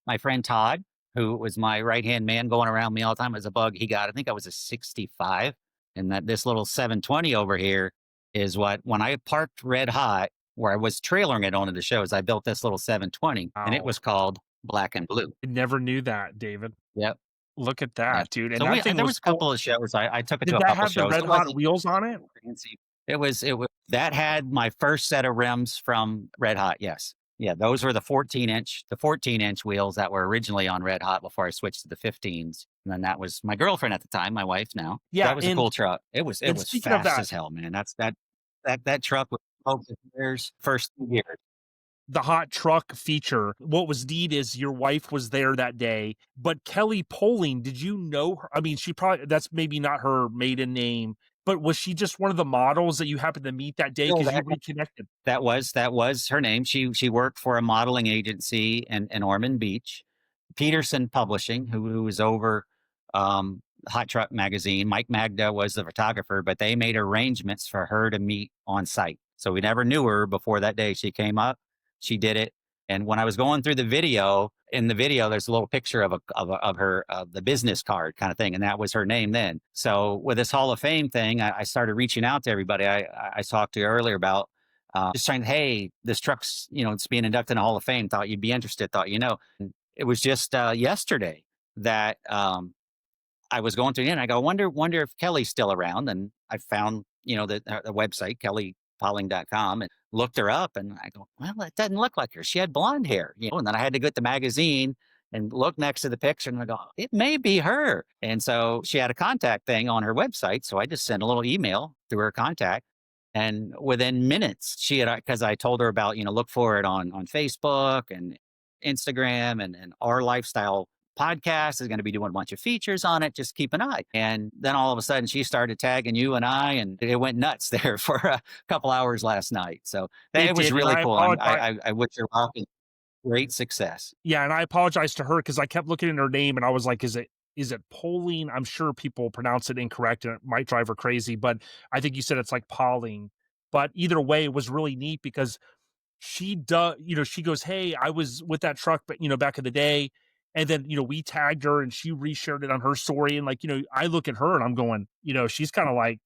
my friend Todd, who was my right-hand man going around me all the time. As a bug he got, I think I was a 65. And this little 720 over here is when I parked Red Hot, where I was trailering it onto the shows, I built this little 720 and it was called Black and Blue. I never knew that, David. Yep. Look at that, dude. And so that thing there was a couple of shows. I took it Did to a that couple have shows. the red hot wheels on it? It was that had my first set of rims from Red Hot. Yes. Yeah. Those were the 14-inch wheels that were originally on Red Hot before I switched to the 15s. And then that was my girlfriend at the time, my wife now. Yeah. That was a cool truck. It was fast as hell, man. That truck was first 2 years. The hot truck feature. What was neat is your wife was there that day, but Kelly Poling, did you know her? I mean, that's maybe not her maiden name, but was she just one of the models that you happened to meet that day because you reconnected? That was her name. She worked for a modeling agency in Ormond Beach, Peterson Publishing, who was over Hot Truck Magazine. Mike Magda was the photographer, but they made arrangements for her to meet on site. So we never knew her before that day. She came up. She did it. And when I was going through in the video, there's a little picture of her, the business card kind of thing. And that was her name then. So with this Hall of Fame thing, I started reaching out to everybody I talked to earlier about just trying, hey, this truck's, it's being inducted in the Hall of Fame. Thought you'd be interested. Thought, And it was just yesterday that I was going through it and I go, wonder if Kelly's still around. And I found, the website, kellypoling.com, and looked her up and I go, well, it doesn't look like her. She had blonde hair, and then I had to get the magazine and look next to the picture and I go, it may be her. And so she had a contact thing on her website. So I just sent a little email through her contact. And within minutes, she had, because I told her about, look for it on Facebook and Instagram and Our Lifestyle podcast is going to be doing a bunch of features on it. Just keep an eye. And then all of a sudden she started tagging you and I, and it went nuts there for a couple hours last night. So it was really cool. I wish her luck and great success. Yeah. And I apologize to her because I kept looking at her name and I was like, is it Poling? I'm sure people pronounce it incorrect and it might drive her crazy, but I think you said it's like Pauling. But either way, it was really neat because she does, she goes, hey, I was with that truck, but back in the day. And then, we tagged her and she reshared it on her story. And I look at her and I'm going, she's kind of like,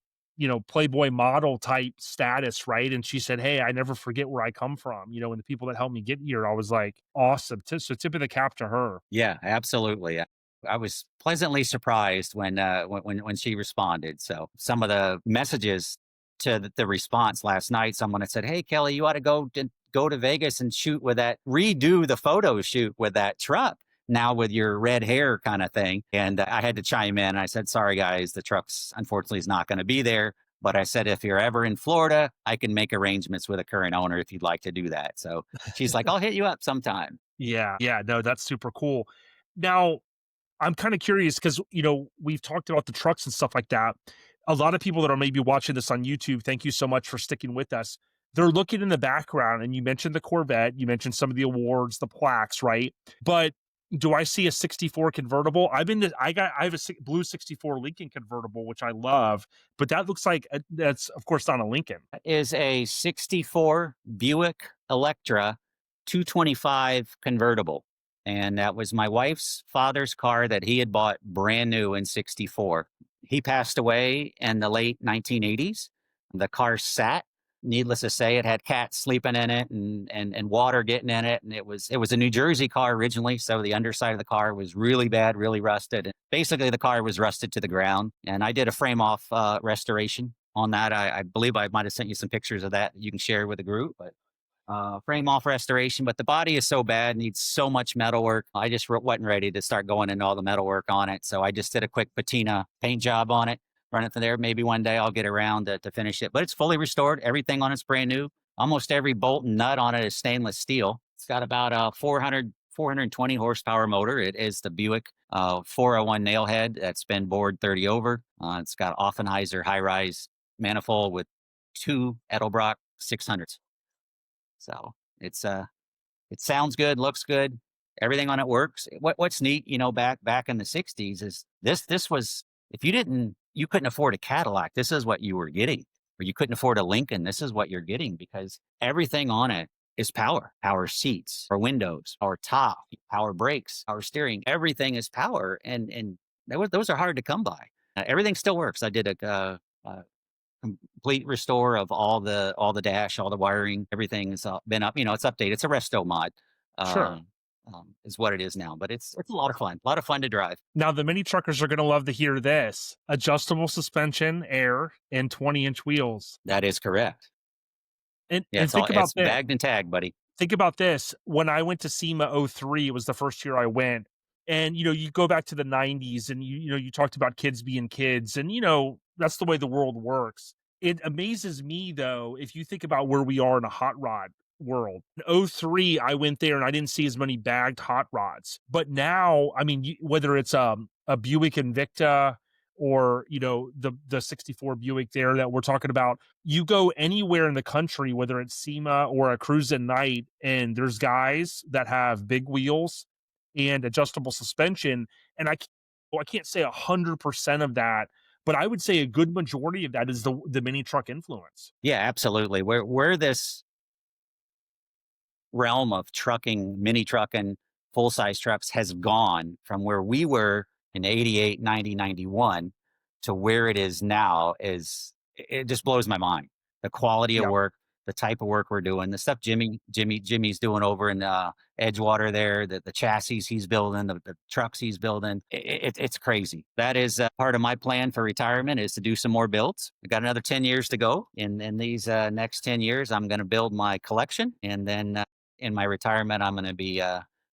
Playboy model type status, right? And she said, hey, I never forget where I come from, and the people that helped me get here. I was like, awesome. So tip of the cap to her. Yeah, absolutely. I was pleasantly surprised when she responded. So some of the messages to the response last night, someone had said, hey, Kelly, you ought to go to Vegas and redo the photo shoot with that truck now with your red hair kind of thing. And I had to chime in. I said, sorry, guys, the truck's unfortunately is not going to be there. But I said, if you're ever in Florida, I can make arrangements with a current owner if you'd like to do that. So she's like, I'll hit you up sometime. Yeah. Yeah. No, that's super cool. Now, I'm kind of curious because, we've talked about the trucks and stuff like that. A lot of people that are maybe watching this on YouTube, thank you so much for sticking with us. They're looking in the background and you mentioned the Corvette, you mentioned some of the awards, the plaques, right? But do I see a 64 convertible? I have a blue 64 Lincoln convertible, which I love, but that looks like that's of course not a Lincoln. That is a 64 Buick Electra 225 convertible. And that was my wife's father's car that he had bought brand new in 64. He passed away in the late 1980s. The car sat needless to say, it had cats sleeping in it and water getting in it. And it was a New Jersey car originally. So the underside of the car was really bad, really rusted. And basically the car was rusted to the ground. And I did a frame off restoration on that. I believe I might have sent you some pictures of that you can share with the group, but frame off restoration. But the body is so bad, needs so much metal work. I just wasn't ready to start going into all the metal work on it. So I just did a quick patina paint job on it. Run it from there. Maybe one day I'll get around to finish it, but it's fully restored. Everything on it's brand new. Almost every bolt and nut on it is stainless steel. It's got about a 420 horsepower motor. It is the Buick 401 nail head that's been bored 30 over. It's got Offenheiser high-rise manifold with 2 Edelbrock 600s. So it sounds good, looks good. Everything on it works. What's neat, back in the 60s is this was, if you couldn't afford a Cadillac, this is what you were getting. Or you couldn't afford a Lincoln, this is what you're getting, because everything on it is power. Power seats, power windows, power top, power brakes, power steering. Everything is power, and those are hard to come by. Everything still works. I did a complete restore of all the dash, all the wiring. Everything has been up. It's updated. It's a resto mod. Sure. Is what it is now, but it's a lot of fun. A lot of fun to drive. Now, the mini truckers are going to love to hear this: adjustable suspension, air, and 20-inch wheels. That is correct. And think about it's this. bagged and tagged, buddy. Think about this. When I went to SEMA 03, it was the first year I went. And, you go back to the 90s and, you talked about kids being kids. And, that's the way the world works. It amazes me, though, if you think about where we are in a hot rod world. In 03, I went there and I didn't see as many bagged hot rods. But now, I mean, whether it's a Buick Invicta or, the 64 Buick there that we're talking about, you go anywhere in the country, whether it's SEMA or a cruise at night, and there's guys that have big wheels and adjustable suspension. And I can't say 100% of that, but I would say a good majority of that is the mini truck influence. Yeah, absolutely. Where this realm of trucking, mini trucking, full-size trucks has gone from where we were in 88, 90, 91 to where it is now it just blows my mind. The quality of work, the type of work we're doing, the stuff Jimmy's doing over in Edgewater there, the chassis he's building, the trucks he's building. It's crazy. That is part of my plan for retirement, is to do some more builds. I got another 10 years to go. In these next 10 years, I'm going to build my collection. And then in my retirement, I'm going to be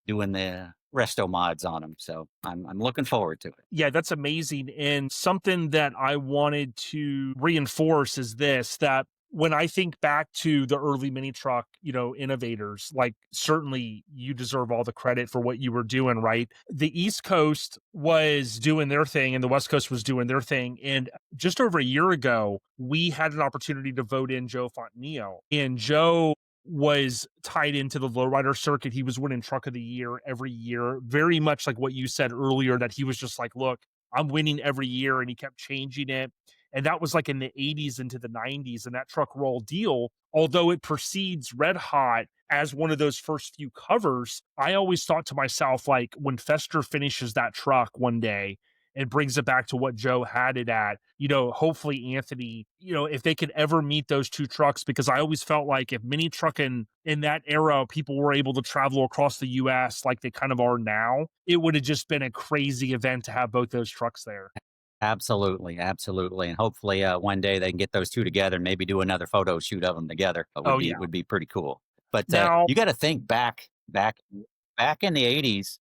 doing the resto mods on them. So I'm looking forward to it. Yeah, that's amazing. And something that I wanted to reinforce is this, that when I think back to the early mini truck, innovators, like, certainly you deserve all the credit for what you were doing, right? The East Coast was doing their thing and the West Coast was doing their thing. And just over a year ago, we had an opportunity to vote in Joe Fontenillo. And Joe was tied into the lowrider circuit. He was winning truck of the year every year, very much like what you said earlier, that he was just like, look, I'm winning every year, and he kept changing it. And that was like in the 80s into the 90s. And that truck roll deal, although it precedes Red Hot as one of those first few covers, I always thought to myself, like, when Fester finishes that truck one day and brings it back to what Joe had it at, hopefully Anthony, if they could ever meet those two trucks, because I always felt like if mini trucking in that era, people were able to travel across the US like they kind of are now, it would have just been a crazy event to have both those trucks there. Absolutely. And hopefully one day they can get those two together and maybe do another photo shoot of them together. It would be pretty cool. But now, you got to think back in the 80s,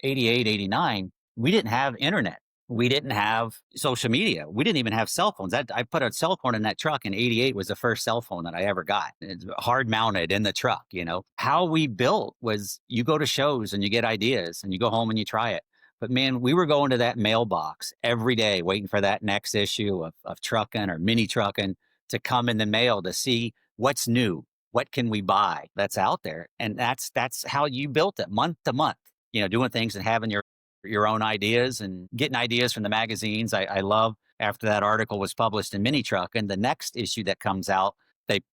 88, 89, we didn't have internet. We didn't have social media. We didn't even have cell phones. I put a cell phone in that truck in 88 was the first cell phone that I ever got. It's hard mounted in the truck, How we built was, you go to shows and you get ideas and you go home and you try it. But man, we were going to that mailbox every day waiting for that next issue of trucking or mini trucking to come in the mail to see what's new, what can we buy that's out there. And that's how you built it, month to month, doing things and having your own ideas and getting ideas from the magazines. I love, after that article was published in Mini Truckin', the next issue that comes out,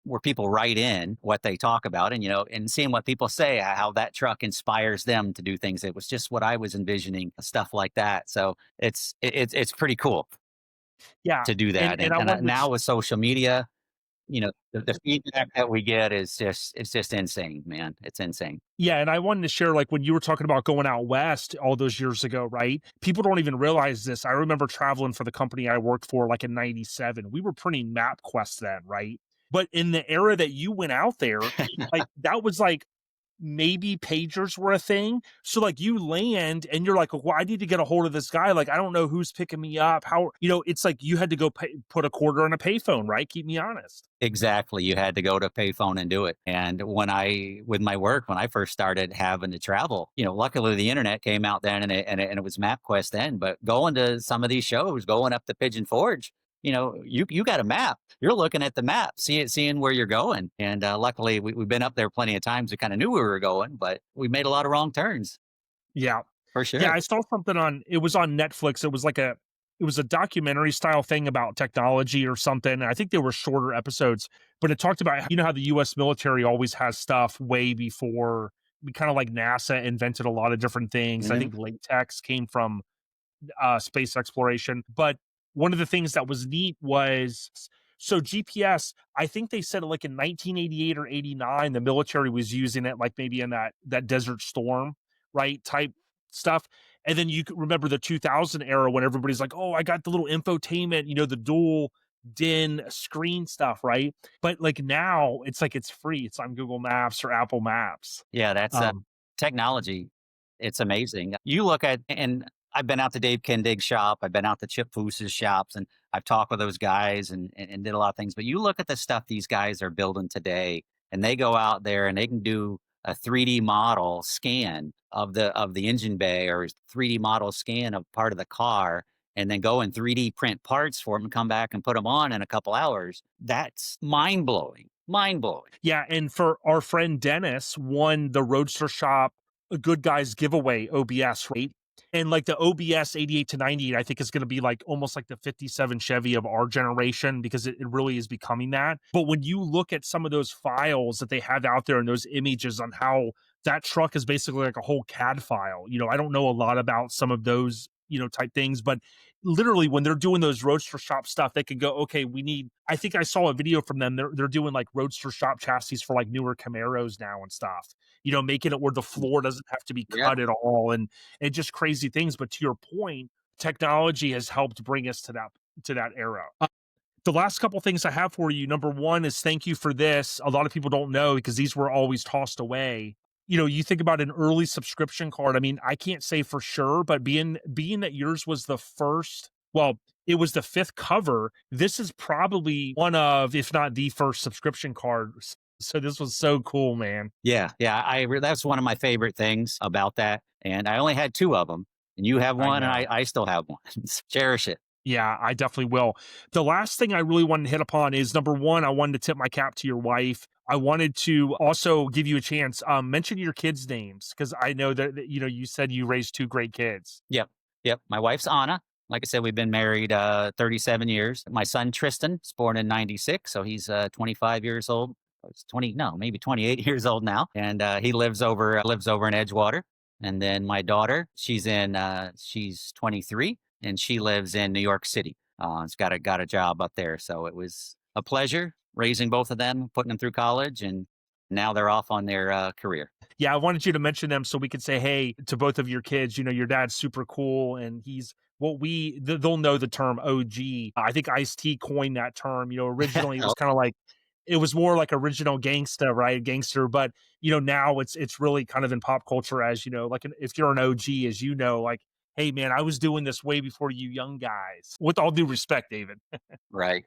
where people write in what they talk about, and and seeing what people say, how that truck inspires them to do things. It was just what I was envisioning, stuff like that. So it's pretty cool, to do that. And now with social media, The feedback that we get is it's just insane, man. It's insane. Yeah, and I wanted to share, like, when you were talking about going out west all those years ago, right? People don't even realize this. I remember traveling for the company I worked for, like, in '97. We were printing MapQuest then, right? But in the era that you went out there, like, that was like maybe pagers were a thing. So like you land and you're like, well, I need to get a hold of this guy. Like, I don't know who's picking me up. How, it's like you had to go put a quarter on a payphone, right? Keep me honest. Exactly. You had to go to payphone and do it. And with my work, when I first started having to travel, luckily the internet came out then, and it was MapQuest then. But going to some of these shows, going up to Pigeon Forge, you got a map. You're looking at the map, seeing where you're going. And luckily, we've been up there plenty of times. We kind of knew where we were going, but we made a lot of wrong turns. Yeah, for sure. Yeah, I saw something it was on Netflix. It was a documentary style thing about technology or something. I think they were shorter episodes, but it talked about, how the US military always has stuff way before, kind of like NASA invented a lot of different things. I think latex came from space exploration. But one of the things that was neat was, so GPS, I think they said like in 1988 or 89, the military was using it, like maybe in that Desert Storm, right, type stuff. And then you could remember the 2000 era when everybody's like, oh, I got the little infotainment, the dual din screen stuff, right? But like now it's like it's free. It's on Google Maps or Apple Maps. Yeah, that's technology. It's amazing. You look at, and I've been out to Dave Kindig's shop. I've been out to Chip Foose's shops, and I've talked with those guys and did a lot of things. But you look at the stuff these guys are building today, and they go out there and they can do a 3D model scan of the engine bay, or 3D model scan of part of the car, and then go and 3D print parts for them and come back and put them on in a couple hours. That's mind blowing. Mind blowing. Yeah, and for our friend Dennis won the Roadster Shop a Good Guys giveaway OBS, right? And like the OBS 88 to 98, I think is going to be like almost like the 57 Chevy of our generation, because it really is becoming that. But when you look at some of those files that they have out there and those images on how that truck is basically like a whole CAD file, I don't know a lot about some of those, type things, but literally when they're doing those Roadster Shop stuff, they could go, okay, I think I saw a video from them. They're doing like Roadster Shop chassis for like newer Camaros now and stuff, making it where the floor doesn't have to be cut at all, and just crazy things. But to your point, technology has helped bring us to that era. The last couple things I have for you, number one is thank you for this. A lot of people don't know because these were always tossed away. You think about an early subscription card. I mean, I can't say for sure, but being that yours was the first, well, it was the fifth cover. This is probably one of, if not the first subscription card. So this was so cool, man. Yeah. That's one of my favorite things about that. And I only had two of them, and you have one, and I still have one. Cherish it. Yeah, I definitely will. The last thing I really wanted to hit upon is, number one, I wanted to tip my cap to your wife. I wanted to also give you a chance, mention your kids' names, because I know that, you said you raised two great kids. Yep. My wife's Anna. Like I said, we've been married 37 years. My son, Tristan, is born in 96, so he's 25 years old. It's maybe 28 years old now. And he lives over in Edgewater. And then my daughter, she's 23. And she lives in New York City. She's got a job up there. So it was a pleasure raising both of them, putting them through college, and now they're off on their career. Yeah, I wanted you to mention them so we could say, hey, to both of your kids, your dad's super cool, and he's they'll know the term OG. I think Ice-T coined that term. Originally it was kind of like, it was more like original gangster, right? Gangster. But, now it's really kind of in pop culture as, like if you're an OG, as like, hey, man, I was doing this way before you young guys. With all due respect, David. Right.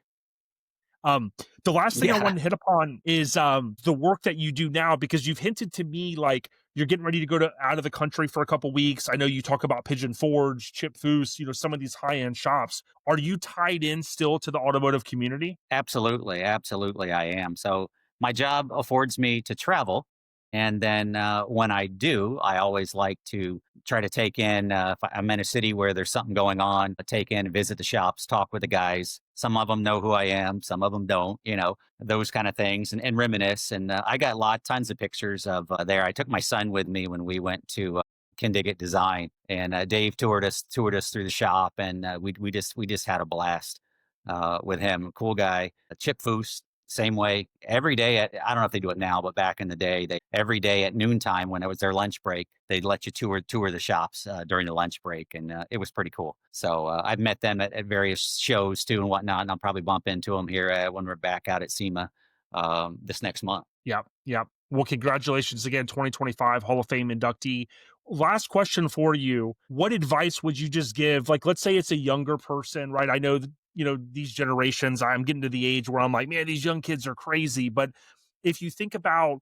The last thing I wanted to hit upon is the work that you do now, because you've hinted to me like you're getting ready to go out of the country for a couple weeks. I know you talk about Pigeon Forge, Chip Foose, some of these high-end shops. Are you tied in still to the automotive community? Absolutely I am. So my job affords me to travel. And then when I do, I always like to try to take in, if I'm in a city where there's something going on, take in, visit the shops, talk with the guys. Some of them know who I am, some of them don't, those kind of things, and reminisce. And I got tons of pictures of there. I took my son with me when we went to Kindig Design, and Dave toured us through the shop, and we just had a blast with him. Cool guy. Chip Foose, Same way every day I don't know if they do it now, but back in the day, every day at noontime when it was their lunch break, they'd let you tour the shops during the lunch break. And it was pretty cool. So I've met them at various shows too and whatnot. And I'll probably bump into them here when we're back out at SEMA this next month. Yep. Yep. Well, congratulations again, 2025 Hall of Fame inductee. Last question for you. What advice would you just give? Like, let's say it's a younger person, right? I know, these generations, I'm getting to the age where I'm like, man, these young kids are crazy. But if you think about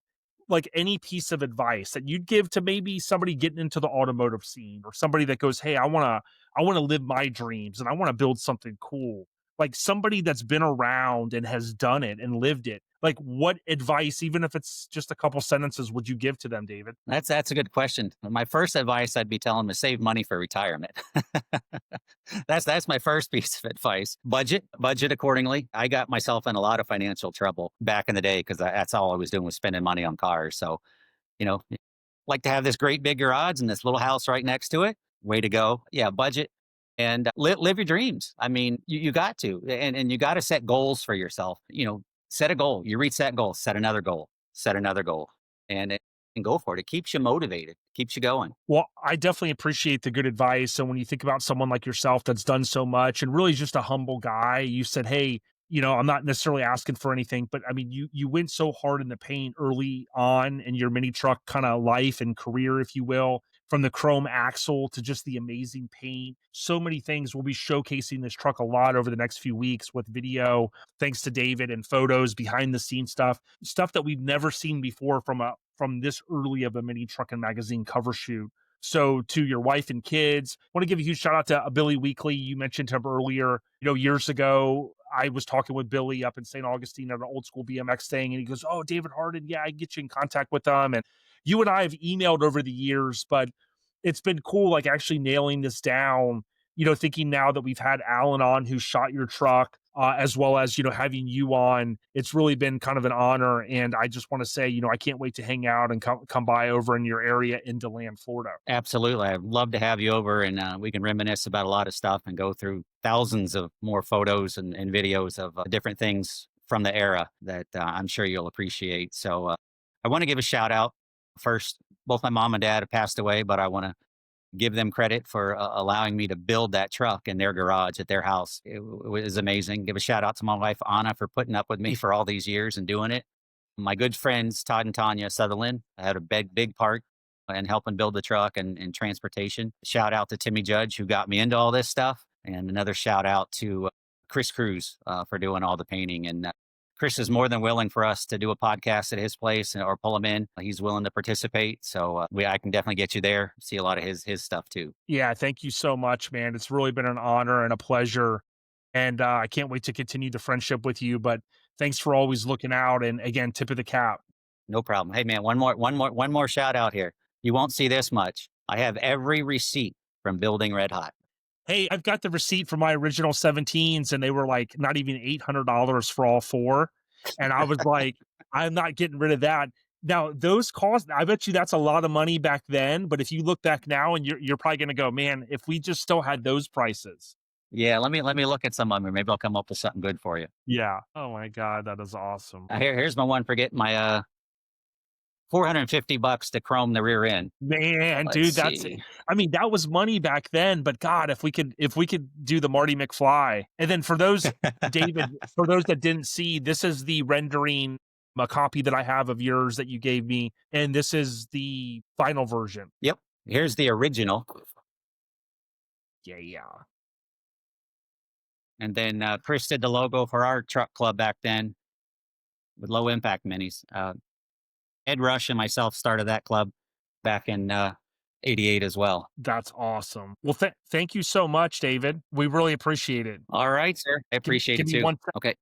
like any piece of advice that you'd give to maybe somebody getting into the automotive scene or somebody that goes, hey, I want to live my dreams and I want to build something cool. Like somebody that's been around and has done it and lived it, like what advice, even if it's just a couple sentences, would you give to them, David? That's a good question. My first advice, I'd be telling them to save money for retirement. That's my first piece of advice. Budget accordingly. I got myself in a lot of financial trouble back in the day because that's all I was doing was spending money on cars. So, like to have this great big garage and this little house right next to it. Way to go. Yeah, budget and live your dreams. I mean, you got to, and you got to set goals for yourself. Set a goal. You reach that goal, set another goal, and go for it. It keeps you motivated, keeps you going. Well, I definitely appreciate the good advice. And when you think about someone like yourself that's done so much and really just a humble guy, you said, hey, I'm not necessarily asking for anything, but I mean, you went so hard in the paint early on in your mini truck kind of life and career, if you will, from the chrome axle to just the amazing paint. So many things. We'll be showcasing this truck a lot over the next few weeks with video, thanks to David, and photos, behind the scenes stuff that we've never seen before from this early of a Mini Truckin Magazine cover shoot. So to your wife and kids, I want to give a huge shout out to Billy Weekly. You mentioned him earlier. Years ago, I was talking with Billy up in St. Augustine at an old school BMX thing, and he goes, "Oh, David Hardin, yeah, I can get you in contact with them." And you and I have emailed over the years, but it's been cool, like actually nailing this down. Thinking now that we've had Alan on, who shot your truck, as well as having you on. It's really been kind of an honor, and I just want to say, I can't wait to hang out and come by over in your area in DeLand, Florida. Absolutely, I'd love to have you over, and we can reminisce about a lot of stuff and go through thousands of more photos and videos of different things from the era that I'm sure you'll appreciate. So I want to give a shout out first. Both my mom and dad have passed away, but I want to give them credit for allowing me to build that truck in their garage at their house. It was amazing. Give a shout out to my wife, Anna, for putting up with me for all these years and doing it. My good friends, Todd and Tanya Sutherland, had a big part in helping build the truck and transportation. Shout out to Timmy Judge, who got me into all this stuff. And another shout out to Chris Cruz for doing all the painting. And Chris is more than willing for us to do a podcast at his place or pull him in. He's willing to participate. So I can definitely get you there, see a lot of his stuff too. Yeah, thank you so much, man. It's really been an honor and a pleasure. And I can't wait to continue the friendship with you. But thanks for always looking out. And again, tip of the cap. No problem. Hey man, one more shout out here. You won't see this much. I have every receipt from building Red Hot. Hey, I've got the receipt for my original 17s, and they were like not even $800 for all four. And I was like, I'm not getting rid of that. Now, those cost, I bet you that's a lot of money back then. But if you look back now, and you're probably going to go, man, if we just still had those prices. Yeah, let me look at some of them. Maybe I'll come up with something good for you. Yeah. Oh my God, that is awesome. Here's my one for getting my $450 to chrome the rear end. Man, dude, that was money back then. But God, if we could do the Marty McFly. And then for those, David, for those that didn't see, this is the rendering, a copy that I have of yours that you gave me, and this is the final version. Yep. Here's the original. Yeah. And then Chris did the logo for our truck club back then with low impact minis. Ed Rush and myself started that club back in 88 as well. That's awesome. Well, thank you so much, David. We really appreciate it. All right, sir. I appreciate it too. Okay.